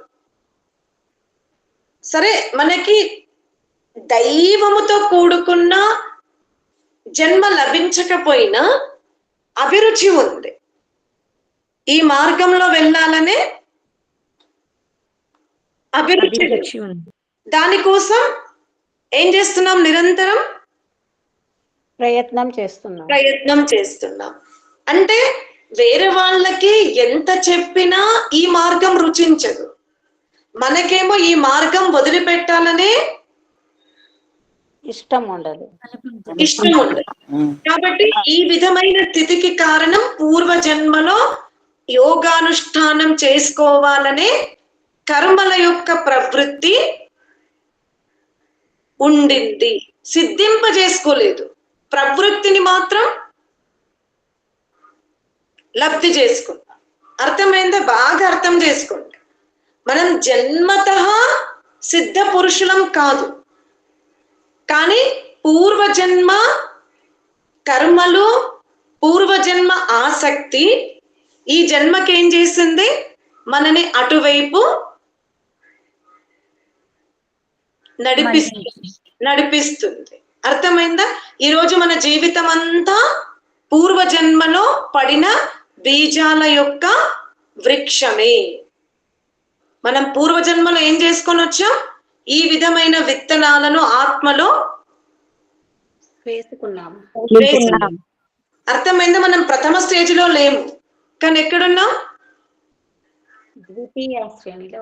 సరే, మనకి దైవముతో కూడుకున్న జన్మ లభించకపోయినా అభిరుచి ఉంది, ఈ మార్గంలో వెళ్ళాలనే అభిరుచి ఉంది. దానికోసం ఏం చేస్తున్నాం? నిరంతరం ప్రయత్నం చేస్తున్నాం. అంటే వేరే వాళ్ళకి ఎంత చెప్పినా ఈ మార్గం రుచించదు, మనకేమో ఈ మార్గం వదిలిపెట్టాలనే ఇష్టం ఉండదు. కాబట్టి ఈ విధమైన స్థితికి కారణం పూర్వజన్మలో యోగానుష్ఠానం చేసుకోవాలనే కర్మల యొక్క ప్రవృత్తి ఉండింది, సిద్ధింపజేసుకోలేదు. ప్రవృత్తిని మాత్రం లబ్ధి చేసుకుంటాం. అర్థమైందా? బాగా అర్థం చేసుకోండి. మనం జన్మతః సిద్ధ పురుషులం కాదు, కానీ పూర్వజన్మ కర్మలు, పూర్వజన్మ ఆసక్తి ఈ జన్మకి ఏం చేసింది? మనని అటువైపు నడిపిస్తుంది. అర్థమైందా? ఈరోజు మన జీవితం అంతా పూర్వజన్మలో పడిన బీజాల యొక్క వృక్షమే. మనం పూర్వజన్మలో ఏం చేసుకొని వచ్చాం? ఈ విధమైన విత్తనాలను ఆత్మలో వేసుకున్నాము. అర్థమైందా? మనం ప్రథమ స్టేజ్ లో లేము, కానీ ఎక్కడున్నాం? ద్వితీయ శ్రేణిలో.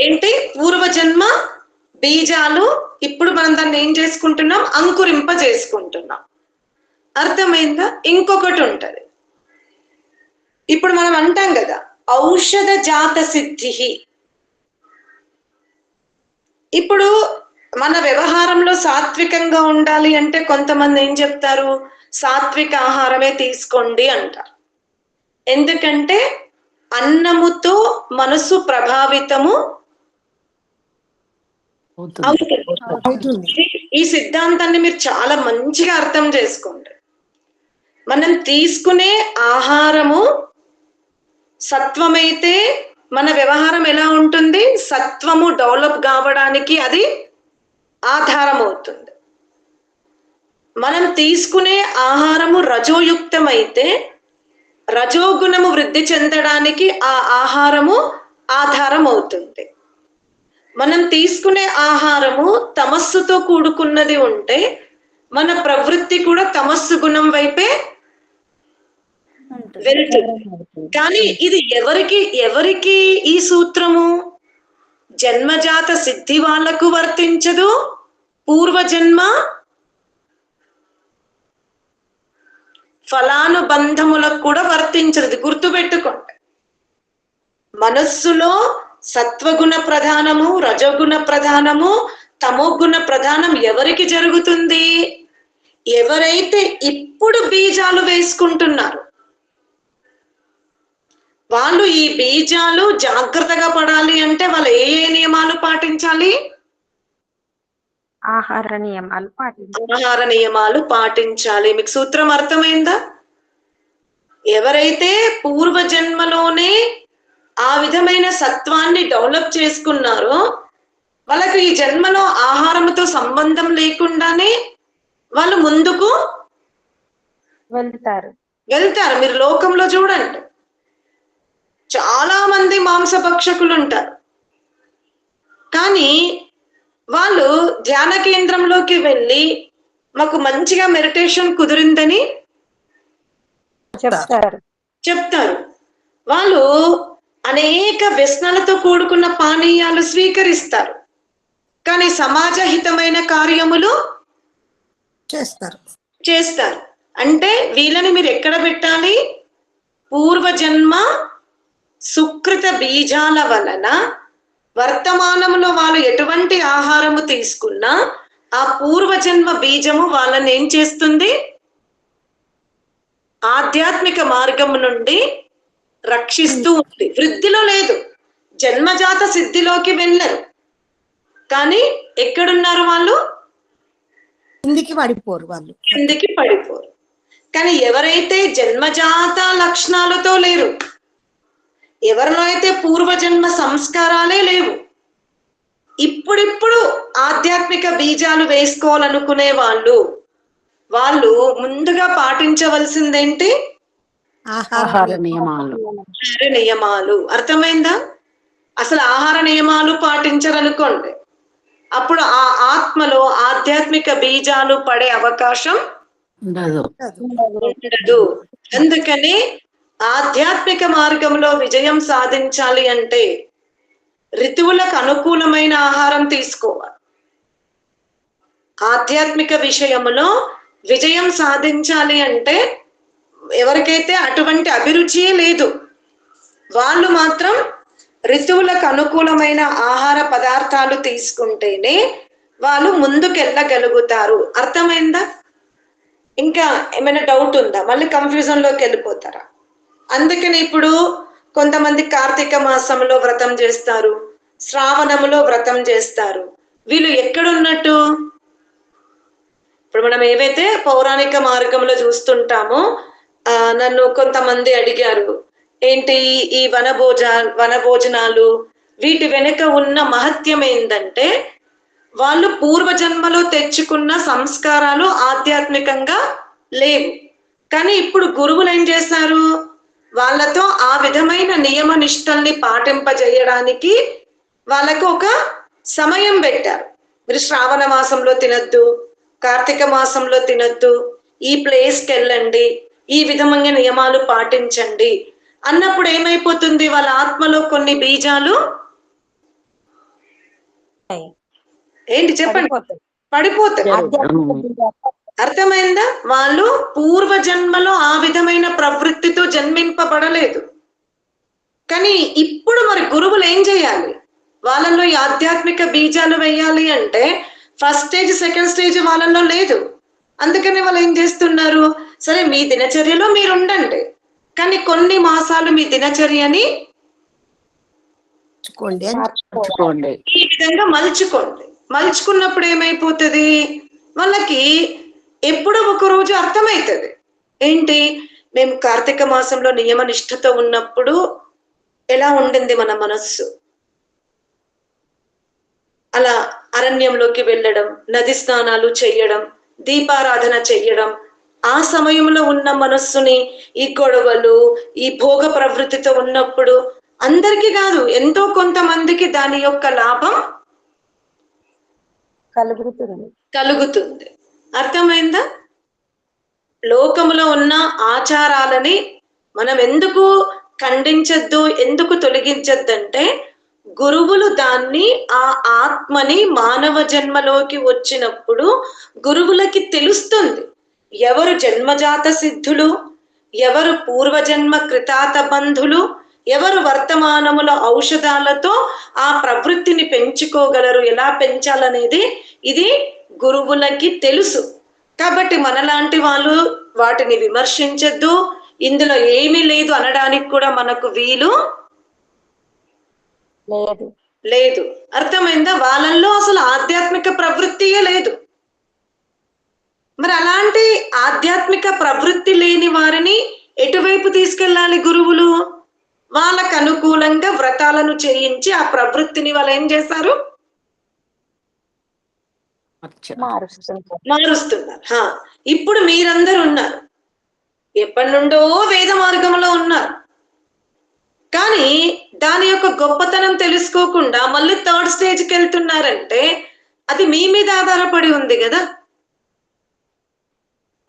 ఏంటి? పూర్వజన్మ బీజాలు ఇప్పుడు మనం దాన్ని ఏం చేసుకుంటున్నాం? అంకురింప చేసుకుంటున్నాం. అర్థమైందా? ఇంకొకటి ఉంటది, ఇప్పుడు మనం అంటాం కదా ఔషధ జాత సిద్ధి. ఇప్పుడు మన వ్యవహారంలో సాత్వికంగా ఉండాలి అంటే కొంతమంది ఏం చెప్తారు? సాత్విక ఆహారమే తీసుకోండి అంటారు. ఎందుకంటే అన్నముతో మనసు ప్రభావితము అవుతుంది. ఈ సిద్ధాంతాన్ని మీరు చాలా మంచిగా అర్థం చేసుకోండి. మనం తీసుకునే ఆహారము సత్వమైతే మన వ్యవహారం ఎలా ఉంటుంది? సత్వము డెవలప్ కావడానికి అది ఆధారం అవుతుంది. మనం తీసుకునే ఆహారము రజోయుక్తమైతే రజోగుణము వృద్ధి చెందడానికి ఆ ఆహారము ఆధారం అవుతుంది. మనం తీసుకునే ఆహారము తమస్సుతో కూడుకున్నది ఉంటే మన ప్రవృత్తి కూడా తమస్సు గుణం వైపే వెళ్తుంది. కానీ ఇది ఎవరికి ఈ సూత్రము? జన్మజాత సిద్ధి వాళ్లకు వర్తించదు, పూర్వజన్మ ఫలానుబంధములకు కూడా వర్తించదు. గుర్తుపెట్టుకోండి. మనస్సులో సత్వగుణ ప్రధానము, రజోగుణ ప్రధానము, తమోగుణ ప్రధానం ఎవరికి జరుగుతుంది? ఎవరైతే ఇప్పుడు బీజాలు వేసుకుంటున్నారు వాళ్ళు ఈ బీజాలు జాగ్రత్తగా పడాలి అంటే వాళ్ళు ఏ ఏ నియమాలు పాటించాలి? ఆహార నియమాలు పాటించాలి. ఆహార నియమాలు పాటించాలి. మీకు సూత్రం అర్థమైందా? ఎవరైతే పూర్వజన్మలోనే ఆ విధమైన సత్వాన్ని డెవలప్ చేసుకున్నారో వాళ్ళకి ఈ జన్మలో ఆహారంతో సంబంధం లేకుండానే వాళ్ళు ముందుకు వెళ్తారు. మీరు లోకంలో చూడండి, చాలా మంది మాంసభక్షకులు ఉంటారు, కానీ వాళ్ళు ధ్యాన కేంద్రంలోకి వెళ్ళి మాకు మంచిగా మెడిటేషన్ కుదిరిందని చెప్తారు. వాళ్ళు అనేక వ్యసనాలతో కూడుకున్న పానీయాలు స్వీకరిస్తారు, కానీ సమాజహితమైన కార్యములు చేస్తారు. అంటే వీళ్ళని మీరు ఎక్కడ పెట్టాలి? పూర్వజన్మ సుకృత బీజాల వలన వర్తమానంలో వాళ్ళు ఎటువంటి ఆహారము తీసుకున్నా ఆ పూర్వజన్మ బీజము వాళ్ళని ఏం చేస్తుంది? ఆధ్యాత్మిక మార్గం నుండి రక్షిస్తూ ఉంది. వృద్ధిలో లేదు, జన్మజాత సిద్ధిలోకి వెళ్ళరు, కానీ ఎక్కడున్నారు వాళ్ళు? కిందికి పడిపోరు. కానీ ఎవరైతే జన్మజాత లక్షణాలతో లేరు, ఎవరిలో అయితే పూర్వజన్మ సంస్కారాలే లేవు, ఇప్పుడిప్పుడు ఆధ్యాత్మిక బీజాలు వేసుకోవాలనుకునే వాళ్ళు ముందుగా పాటించవలసిందేంటి? ఆహార నియమాలు. అర్థమైందా? అసలు ఆహార నియమాలు పాటించరనుకోండి, అప్పుడు ఆ ఆత్మలో ఆధ్యాత్మిక బీజాలు పడే అవకాశం ఉండదు. అందుకని ఆధ్యాత్మిక మార్గంలో విజయం సాధించాలి అంటే ఋతువులకు అనుకూలమైన ఆహారం తీసుకోవాలి. ఆధ్యాత్మిక విషయంలో విజయం సాధించాలి అంటే ఎవరికైతే అటువంటి అభిరుచియే లేదు వాళ్ళు మాత్రం ఋతువులకు అనుకూలమైన ఆహార పదార్థాలు తీసుకుంటేనే వాళ్ళు ముందుకెళ్ళగలుగుతారు. అర్థమైందా? ఇంకా ఏమైనా డౌట్ ఉందా? మళ్ళీ కన్ఫ్యూజన్ లోకి వెళ్ళిపోతారా? అందుకని ఇప్పుడు కొంతమంది కార్తీక మాసంలో వ్రతం చేస్తారు, శ్రావణములో వ్రతం చేస్తారు. వీళ్ళు ఎక్కడున్నట్టు? ఇప్పుడు మనం ఏవైతే పౌరాణిక మార్గంలో చూస్తుంటామో, నన్ను కొంతమంది అడిగారు, ఏంటి ఈ వనభోజనాలు వీటి వెనుక ఉన్న మహత్యం ఏంటంటే వాళ్ళు పూర్వజన్మలో తెచ్చుకున్న సంస్కారాలు ఆధ్యాత్మికంగా లేవు, కానీ ఇప్పుడు గురువులు ఏం చేశారు? వాళ్ళతో ఆ విధమైన నియమ నిష్టల్ని పాటింపజేయడానికి వాళ్ళకు ఒక సమయం పెట్టారు. మీరు శ్రావణ మాసంలో తినద్దు, కార్తీక మాసంలో తినద్దు, ఈ ప్లేస్కి వెళ్ళండి, ఈ విధమైన నియమాలు పాటించండి అన్నప్పుడు ఏమైపోతుంది? వాళ్ళ ఆత్మలో కొన్ని బీజాలు ఏంటి చెప్పండి పడిపోతాయి. అర్థమైందా? వాళ్ళు పూర్వజన్మలో ఆ విధమైన ప్రవృత్తితో జన్మింపబడలేదు, కానీ ఇప్పుడు మరి గురువులు ఏం చేయాలి? వాళ్ళల్లో ఈ ఆధ్యాత్మిక బీజాలు వేయాలి అంటే ఫస్ట్ స్టేజ్ సెకండ్ స్టేజ్ వాళ్ళల్లో లేదు. అందుకని వాళ్ళు ఏం చేస్తున్నారు? సరే మీ దినచర్యలో మీరు ఉండండి, కానీ కొన్ని మాసాలు మీ దినచర్యని ఈ విధంగా మలుచుకున్నప్పుడు ఏమైపోతుంది? వాళ్ళకి ఎప్పుడో ఒక రోజు అర్థమవుతుంది, ఏంటి మేము కార్తీక మాసంలో నియమ నిష్ఠతో ఉన్నప్పుడు ఎలా ఉండింది మన మనస్సు. అలా అరణ్యంలోకి వెళ్ళడం, నది స్నానాలు చెయ్యడం, దీపారాధన చెయ్యడం, ఆ సమయంలో ఉన్న మనస్సుని ఈ గొడవలు ఈ భోగ ప్రవృత్తితో ఉన్నప్పుడు అందరికీ కాదు, ఎంతో కొంతమందికి దాని యొక్క లాభం కలుగుతుంది. అర్థమైందా? లోకములో ఉన్న ఆచారాలని మనం ఎందుకు ఖండించద్దు, ఎందుకు తొలగించద్దంటే గురువులు దాన్ని ఆ ఆత్మని మానవ జన్మలోకి వచ్చినప్పుడు గురువులకి తెలుస్తుంది ఎవరు జన్మజాత సిద్ధులు, ఎవరు పూర్వజన్మ కృతాత బంధులు, ఎవరు వర్తమానముల ఔషధాలతో ఆ ప్రవృత్తిని పెంచుకోగలరు, ఎలా పెంచాలనేది ఇది గురువులకి తెలుసు. కాబట్టి మనలాంటి వాళ్ళు వాటిని విమర్శించద్దు, ఇందులో ఏమీ లేదు అనడానికి కూడా మనకు వీలు లేదు. లేదు. అర్థమైందా? వాళ్ళల్లో అసలు ఆధ్యాత్మిక ప్రవృత్తియే లేదు. మరి అలాంటి ఆధ్యాత్మిక ప్రవృత్తి లేని వారిని ఎటువైపు తీసుకెళ్ళాలి గురువులు? వాళ్ళకు అనుకూలంగా వ్రతాలను చేయించి ఆ ప్రవృత్తిని వాళ్ళు ఏం చేశారు? మారుస్తున్నారు. ఇప్పుడు మీరందరూ ఉన్నారు, ఎప్పటి నుండో వేద మార్గంలో ఉన్నారు, కానీ దాని యొక్క గొప్పతనం తెలుసుకోకుండా మళ్ళీ థర్డ్ స్టేజ్కి వెళ్తున్నారంటే అది మీ మీద ఆధారపడి ఉంది కదా.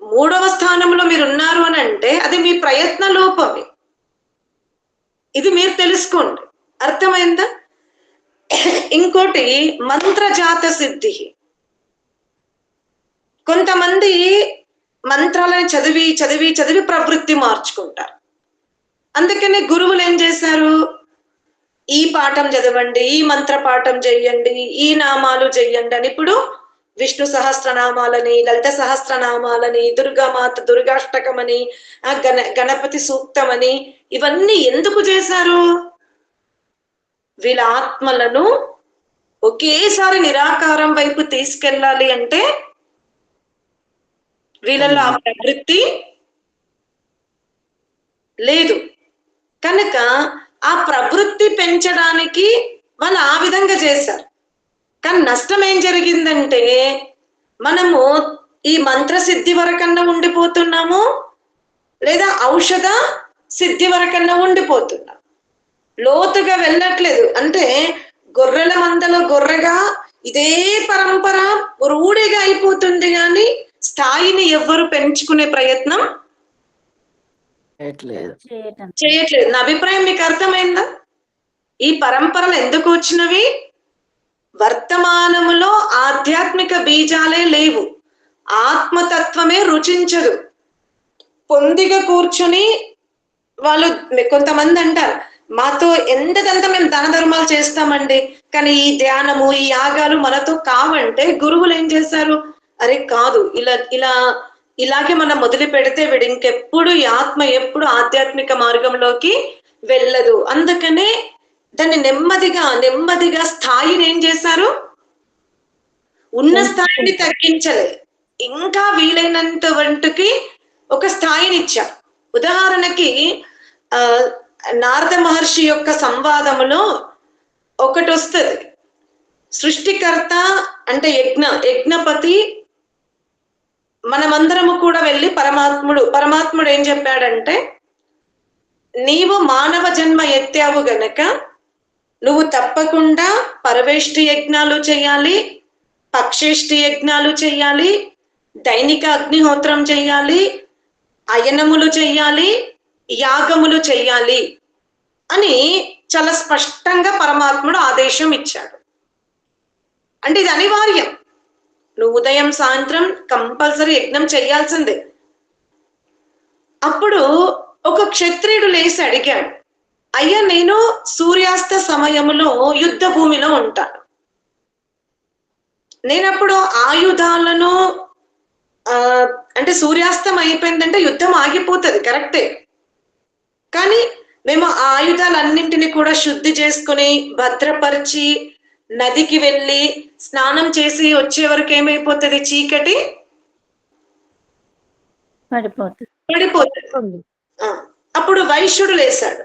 3వ స్థానంలో మీరు ఉన్నారు అని అంటే అది మీ ప్రయత్న లోపమే. ఇది మీరు తెలుసుకోండి. అర్థమైందా? ఇంకోటి మంత్రజాత సిద్ధి. కొంతమంది మంత్రాలను చదివి చదివి చదివి ప్రవృత్తి మార్చుకుంటారు. అందుకనే గురువులు ఏం చేశారు? ఈ పాఠం చదవండి, ఈ మంత్ర పాఠం చెయ్యండి, ఈ నామాలు చెయ్యండి అని. ఇప్పుడు విష్ణు సహస్రనామాలని, లలిత సహస్రనామాలని, దుర్గామాత దుర్గాష్టకమని, గణపతి సూక్తమని, ఇవన్నీ ఎందుకు చేశారు? వీళ్ళ ఆత్మలను ఒకేసారి నిరాకారం వైపు తీసుకెళ్ళాలి అంటే వీళ్ళలో ఆ ప్రవృత్తి లేదు కనుక ఆ ప్రవృత్తి పెంచడానికి వాళ్ళు ఆ విధంగా చేశారు. కానీ నష్టం ఏం జరిగిందంటే మనము ఈ మంత్ర సిద్ధి వరకన్నా ఉండిపోతున్నాము, లేదా ఔషధ సిద్ధి వరకన్నా ఉండిపోతున్నాం, లోతుగా వెళ్ళట్లేదు. అంటే గొర్రెల మందలో గొర్రెగా ఇదే పరంపర రూఢిగా అయిపోతుంది, కానీ స్థాయిని ఎవ్వరు పెంచుకునే ప్రయత్నం చేయట్లేదు. నా అభిప్రాయం మీకు అర్థమైందా? ఈ పరంపరలు ఎందుకు వచ్చినవి? వర్తమానములో ఆధ్యాత్మిక బీజాలే లేవు, ఆత్మతత్వమే రుచించదు. పొందిగా కూర్చుని వాళ్ళు కొంతమంది అంటారు, మాతో ఎంతకంత మేము దాన ధర్మాలు చేస్తామండి, కానీ ఈ ధ్యానము ఈ యాగాలు మనతో కావంటే గురువులు ఏం చేశారు? అరే కాదు, ఇలాగే మనం మొదలు పెడితే వీడు ఇంకెప్పుడు ఈ ఆత్మ ఎప్పుడు ఆధ్యాత్మిక మార్గంలోకి వెళ్ళదు. అందుకనే దాన్ని నెమ్మదిగా స్థాయిని ఏం చేశారు? ఉన్న స్థాయిని తగ్గించలేదు, ఇంకా వీలైనంత వంటికి ఒక స్థాయిని ఇచ్చారు. ఉదాహరణకి నారద మహర్షి యొక్క సంవాదములో ఒకటి వస్తుంది. సృష్టికర్త అంటే యజ్ఞపతి, మనమందరము కూడా వెళ్ళి పరమాత్ముడు ఏం చెప్పాడంటే, నీవు మానవ జన్మ ఎత్తావు గనక నువ్వు తప్పకుండా పరవేష్టి యజ్ఞాలు చేయాలి, పక్షేష్టి యజ్ఞాలు చేయాలి, దైనిక అగ్నిహోత్రం చేయాలి, అయనములు చెయ్యాలి, యాగములు చెయ్యాలి అని చాలా స్పష్టంగా పరమాత్ముడు ఆదేశం ఇచ్చాడు. అంటే ఇది అనివార్యం, నువ్వు ఉదయం సాయంత్రం కంపల్సరీ యజ్ఞం చేయాల్సిందే. అప్పుడు ఒక క్షత్రియుడు లేచి అడిగాడు, అయ్యా నేను సూర్యాస్త సమయములో యుద్ధ భూమిలో ఉంటాను, నేనప్పుడు ఆయుధాలను అంటే సూర్యాస్తం అయిపోయిందంటే యుద్ధం ఆగిపోతుంది, కరెక్టే. కానీ మేము ఆ ఆయుధాలన్నింటినీ కూడా శుద్ధి చేసుకుని భద్రపరిచి నదికి వెళ్ళి స్నానం చేసి వచ్చే వరకు ఏమైపోతుంది? చీకటి పడిపోతుంది. అప్పుడు వైశ్యుడు లేశాడు,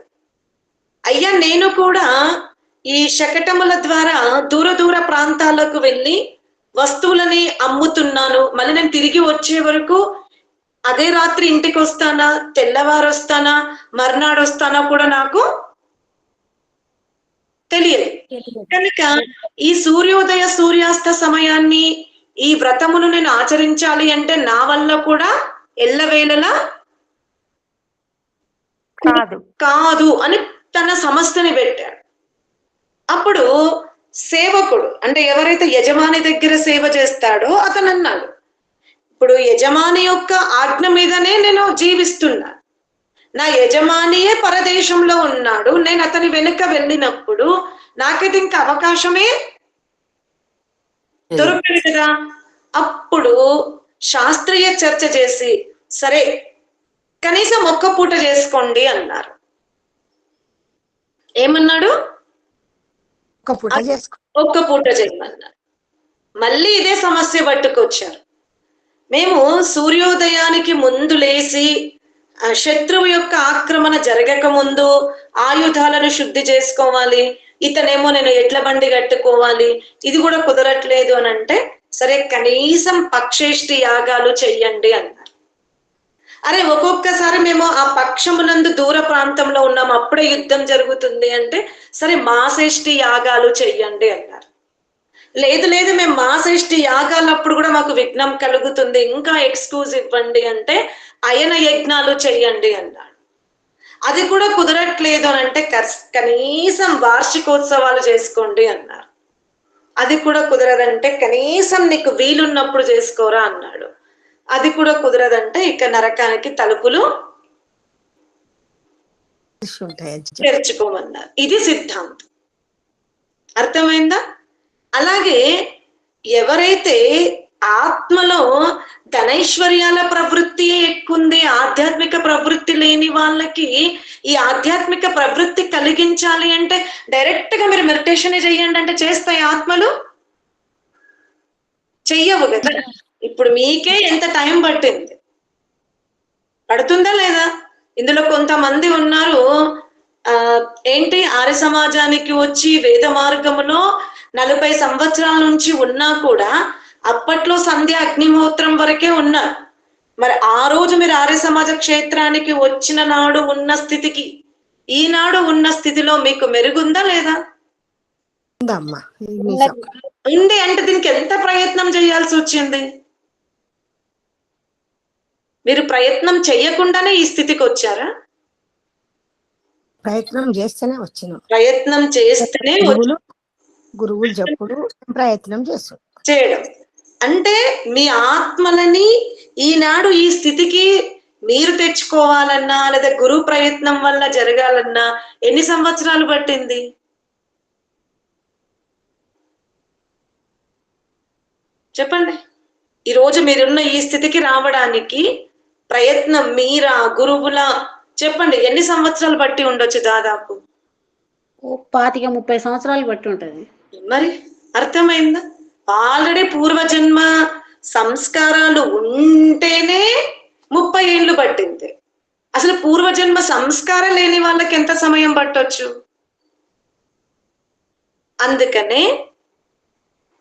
అయ్యా నేను కూడా ఈ శకటముల ద్వారా దూర ప్రాంతాలకు వెళ్ళి వస్తువులని అమ్ముతున్నాను, మళ్ళీ నేను తిరిగి వచ్చే వరకు అదే రాత్రి ఇంటికి వస్తానా, తెల్లవారు వస్తానా, మర్నాడు వస్తానా కూడా నాకు తెలియదు. కనుక ఈ సూర్యోదయ సూర్యాస్త సమయాన్ని ఈ వ్రతమును నేను ఆచరించాలి అంటే నా వల్ల కూడా ఎల్లవేళలా కాదు అని తన సమస్యని పెట్టాడు. అప్పుడు సేవకుడు అంటే ఎవరైతే యజమాని దగ్గర సేవ చేస్తాడో అతను అన్నాడు, ఇప్పుడు యజమాని యొక్క ఆజ్ఞ మీదనే నేను జీవిస్తున్నా, నా యజమానియే పరదేశంలో ఉన్నాడు, నేను అతని వెనుక వెళ్ళినప్పుడు నాకైతే ఇంకా అవకాశమే దొరకదు కదా. అప్పుడు శాస్త్రీయ చర్చ చేసి సరే కనీసం ఒక్క పూట చేసుకోండి అన్నారు. ఏమన్నాడు? ఒక పూట చేసుకో. ఒక్క పూట చేయమన్నారు. మళ్ళీ ఇదే సమస్య పట్టుకొచ్చారు. మేము సూర్యోదయానికి ముందు లేచి శత్రువు యొక్క ఆక్రమణ జరగక ముందు ఆయుధాలను శుద్ధి చేసుకోవాలి, ఇతనేమో నేను ఎడ్ల బండి కట్టుకోవాలి, ఇది కూడా కుదరట్లేదు అని అంటే సరే కనీసం పక్షేష్టి యాగాలు చెయ్యండి అన్నారు. అరే ఒక్కొక్కసారి మేము ఆ పక్షమునందు దూర ప్రాంతంలో ఉన్నాం, అప్పుడే యుద్ధం జరుగుతుంది అంటే సరే మాసేష్టి యాగాలు చెయ్యండి అన్నారు. లేదు లేదు మేము మాసేష్టి యాగాలప్పుడు కూడా మాకు విఘ్నం కలుగుతుంది, ఇంకా ఎక్స్క్యూజ్ ఇవ్వండి అంటే అయన యజ్ఞాలు చెయ్యండి అన్నాడు. అది కూడా కుదరట్లేదు అని అంటే కనీసం వార్షికోత్సవాలు చేసుకోండి అన్నారు. అది కూడా కుదరదంటే కనీసం నీకు వీలున్నప్పుడు చేసుకోరా అన్నాడు. అది కూడా కుదరదంటే ఇక నరకానికి తలుపులు తెరుచుకోమన్నారు. ఇది సిద్ధాంతం. అర్థమైందా? అలాగే ఎవరైతే ఆత్మలో ధనైశ్వర్యాల ప్రవృత్తి ఎక్కువంది, ఆధ్యాత్మిక ప్రవృత్తి లేని వాళ్ళకి ఈ ఆధ్యాత్మిక ప్రవృత్తి కలిగించాలి అంటే డైరెక్ట్ గా మీరు మెడిటేషన్ చెయ్యండి అంటే చేస్తాయి ఆత్మలు? చెయ్యవు కదా. ఇప్పుడు మీకే ఎంత టైం పట్టింది, పడుతుందా లేదా? ఇందులో కొంతమంది ఉన్నారు ఏంటి ఆర్య సమాజానికి వచ్చి వేద మార్గములో 40 సంవత్సరాల నుంచి ఉన్నా కూడా అప్పట్లో సంధ్య అగ్నిహోత్రం వరకే ఉన్నారు. మరి ఆ రోజు మీరు ఆర్య సమాజ క్షేత్రానికి వచ్చిన నాడు ఉన్న స్థితికి ఈనాడు ఉన్న స్థితిలో మీకు మెరుగుందా లేదా? ఉంది. అంటే దీనికి ఎంత ప్రయత్నం చేయాల్సి వచ్చింది? మీరు ప్రయత్నం చెయ్యకుండానే ఈ స్థితికి వచ్చారా? ప్రయత్నం చేస్తేనే వచ్చినాం. ప్రయత్నం చేస్తేనే గురువులు చెప్పుడు ప్రయత్నం చేయడం అంటే మీ ఆత్మలని ఈనాడు ఈ స్థితికి మీరు తెచ్చుకోవాలన్నా లేదా గురు ప్రయత్నం వల్ల జరగాలన్నా ఎన్ని సంవత్సరాలు పట్టింది? చెప్పండి. ఈరోజు మీరున్న ఈ స్థితికి రావడానికి ప్రయత్నం మీరా గురువుల చెప్పండి ఎన్ని సంవత్సరాలు బట్టి ఉండొచ్చు? దాదాపు 25-30 సంవత్సరాలు బట్టి ఉంటది. మరి అర్థమైందా? ఆల్రెడీ పూర్వజన్మ సంస్కారాలు ఉంటేనే 30 ఏళ్ళు పట్టింది. అసలు పూర్వజన్మ సంస్కారం లేని వాళ్ళకి ఎంత సమయం పట్టొచ్చు? అందుకనే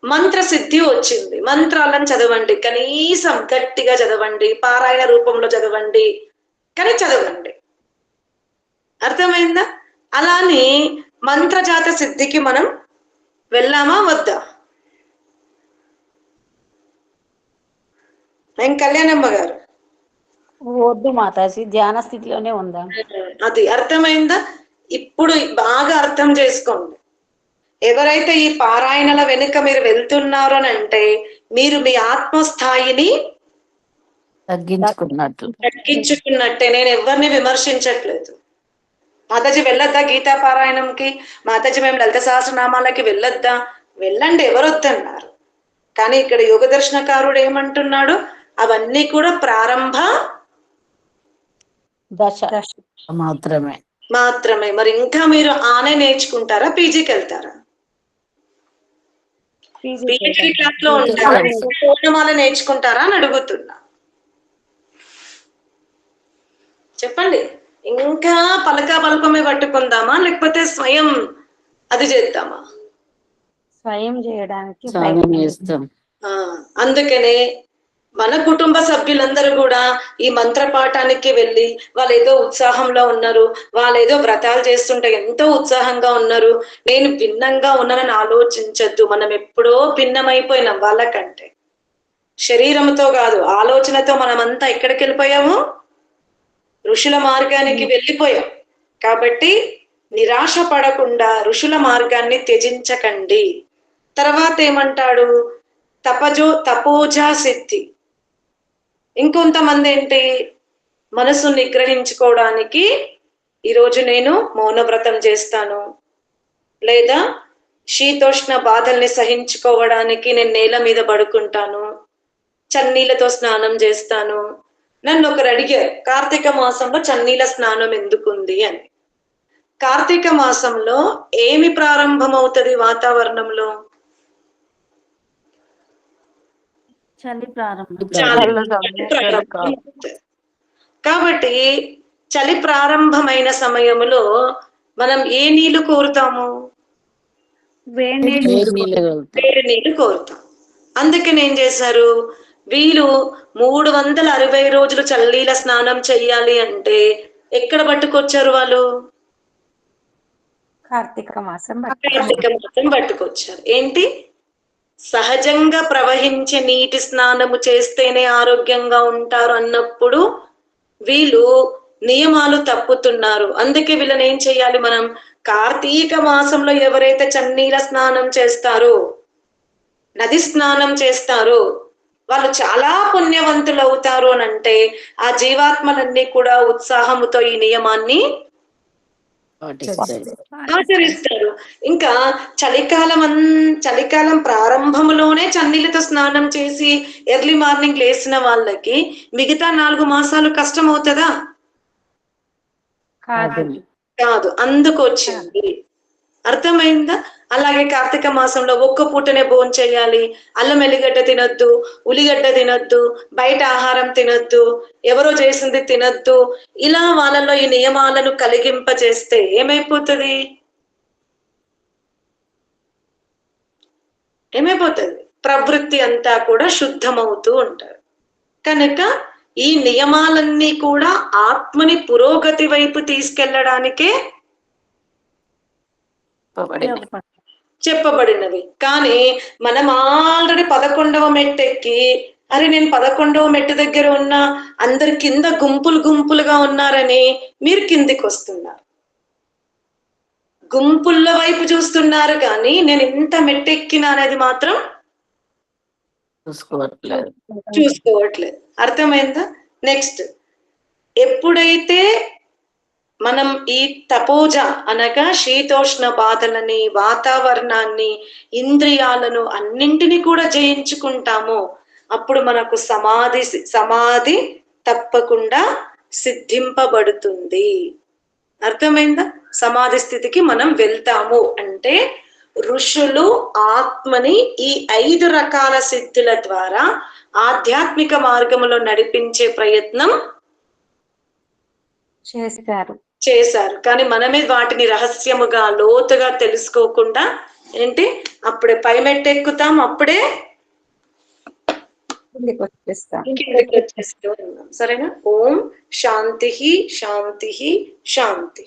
మంత్ర సిద్ధి వచ్చింది. మంత్రాలను చదవండి, కనీసం గట్టిగా చదవండి, పారాయణ రూపంలో చదవండి, కానీ చదవండి. అర్థమైందా? అలానే మంత్రజాత సిద్ధికి మనం వెళ్ళామా వద్దా? నేను కళ్యాణమ్మ గారు వద్దు మాతాజీ, ధ్యాన స్థితిలోనే ఉందా. అది అర్థమైందా? ఇప్పుడు బాగా అర్థం చేసుకోండి. ఎవరైతే ఈ పారాయణల వెనుక మీరు వెళ్తున్నారు అని అంటే మీరు మీ ఆత్మస్థాయిని తగ్గించుకున్నట్టే. నేను ఎవరిని విమర్శించట్లేదు. మాతాజీ వెళ్ళొద్దా గీతా పారాయణంకి? మాతాజీ మేము లలిత సహస్రనామాలకి వెళ్ళొద్దా? వెళ్ళండి, ఎవరొద్దన్నారు. కానీ ఇక్కడ యోగ దర్శనకారుడు ఏమంటున్నాడు? అవన్నీ కూడా ప్రారంభ దశ మాత్రమే. మరి ఇంకా మీరు ఆనే నేర్చుకుంటారా? పీజీకి వెళ్తారా? పీజీ క్లాస్ లో ఉంటారా? పూర్ణమాల నేర్చుకుంటారా అని అడుగుతున్నా. చెప్పండి. ఇంకా పలకమే పట్టుకుందామా లేకపోతే స్వయం అది చేద్దామా? స్వయం చేయడానికి అందుకనే మన కుటుంబ సభ్యులందరూ కూడా ఈ మంత్రపాఠానికి వెళ్ళి వాళ్ళు ఏదో ఉత్సాహంలో ఉన్నారు, వాళ్ళు ఏదో వ్రతాలు చేస్తుంటే ఎంతో ఉత్సాహంగా ఉన్నారు, నేను భిన్నంగా ఉన్నానని ఆలోచించద్దు. మనం ఎప్పుడో భిన్నమైపోయినాం వాళ్ళకంటే. శరీరంతో కాదు, ఆలోచనతో మనమంతా ఎక్కడికి వెళ్ళిపోయాము? ఋషుల మార్గానికి వెళ్ళిపోయాం. కాబట్టి నిరాశ పడకుండా ఋషుల మార్గాన్ని త్యజించకండి. తర్వాత ఏమంటాడు? తపోజా సిద్ధి. ఇంకొంతమంది ఏంటి? మనసు నిగ్రహించుకోవడానికి ఈరోజు నేను మౌనవ్రతం చేస్తాను, లేదా శీతోష్ణ బాధల్ని సహించుకోవడానికి నేను నేల మీద పడుకుంటాను, చన్నీళ్ళతో స్నానం చేస్తాను. నన్ను ఒకరు అడిగారు, కార్తీక మాసంలో చన్నీళ్ళ స్నానం ఎందుకుంది అని. కార్తీక మాసంలో ఏమి ప్రారంభమవుతుంది వాతావరణంలో? చలి ప్రారంభం. చలి ప్రారంభమవుతుంది. కాబట్టి చలి ప్రారంభమైన సమయంలో మనం ఏ నీళ్లు కోరుతాము? వేడి వేడి నీళ్లు కోరుతాం. అందుకని ఏం చేశారు వీళ్ళు 360 రోజులు చల్లీల స్నానం చెయ్యాలి అంటే ఎక్కడ పట్టుకొచ్చారు వాళ్ళు? కార్తీక మాసం కార్తీక మాసం పట్టుకొచ్చారు. ఏంటి? సహజంగా ప్రవహించే నీటి స్నానము చేస్తేనే ఆరోగ్యంగా ఉంటారు అన్నప్పుడు వీళ్ళు నియమాలు తప్పుతున్నారు. అందుకే వీళ్ళని ఏం చెయ్యాలి మనం? కార్తీక మాసంలో ఎవరైతే చన్నీల స్నానం చేస్తారో, నది స్నానం చేస్తారో వాళ్ళు చాలా పుణ్యవంతులు అవుతారు అని అంటే ఆ జీవాత్మలన్నీ కూడా ఉత్సాహముతో ఈ నియమాన్ని ఆచరిస్తారు. ఇంకా చలికాలం ప్రారంభంలోనే చన్నీళ్ళతో స్నానం చేసి ఎర్లీ మార్నింగ్ లేచిన వాళ్ళకి మిగతా 4 మాసాలు కష్టం అవుతుందా? కాదు, అందుకు వచ్చింది. అర్థమైందా? అలాగే కార్తీక మాసంలో ఒక్క పూటనే భోజనం చేయాలి, అల్లం ఎల్లిగడ్డ తినొద్దు, ఉల్లిగడ్డ తినొద్దు, బయట ఆహారం తినొద్దు, ఎవరో చేసింది తినొద్దు. ఇలా వాళ్ళలో ఈ నియమాలను కలిగింపజేస్తే ఏమైపోతుంది? ప్రవృత్తి అంతా కూడా శుద్ధమవుతూ ఉంటారు. కనుక ఈ నియమాలన్నీ కూడా ఆత్మని పురోగతి వైపు తీసుకెళ్లడానికే చెప్పబడినవి. కానీ మనం ఆల్రెడీ 11వ మెట్టెక్కి, అరే నేను 11వ మెట్టు దగ్గర ఉన్నా, అందరి కింద గుంపులుగా ఉన్నారని మీరు కిందికి వస్తున్నారు, గుంపుల వైపు చూస్తున్నారు, కానీ నేను ఎంత మెట్టెక్కినా అనేది మాత్రం చూసుకోవట్లేదు. అర్థమైందా? నెక్స్ట్, ఎప్పుడైతే మనం ఈ తపోజ అనగా శీతోష్ణ బాధలని, వాతావరణాన్ని, ఇంద్రియాలను అన్నింటినీ కూడా జయించుకుంటామో అప్పుడు మనకు సమాధి తప్పకుండా సిద్ధింపబడుతుంది. అర్థమైందా? సమాధి స్థితికి మనం వెళ్తాము అంటే ఋషులు ఆత్మని ఈ 5 రకాల సిద్ధుల ద్వారా ఆధ్యాత్మిక మార్గంలో నడిపించే ప్రయత్నం చేశారు. కానీ మనమే వాటిని రహస్యముగా లోతుగా తెలుసుకోకుండా ఏంటి అప్పుడే పై మెట్టెక్కుతాం, అప్పుడే కిందకి వచ్చేస్తూ ఉన్నాం. సరేనా? ఓం శాంతి శాంతి శాంతి.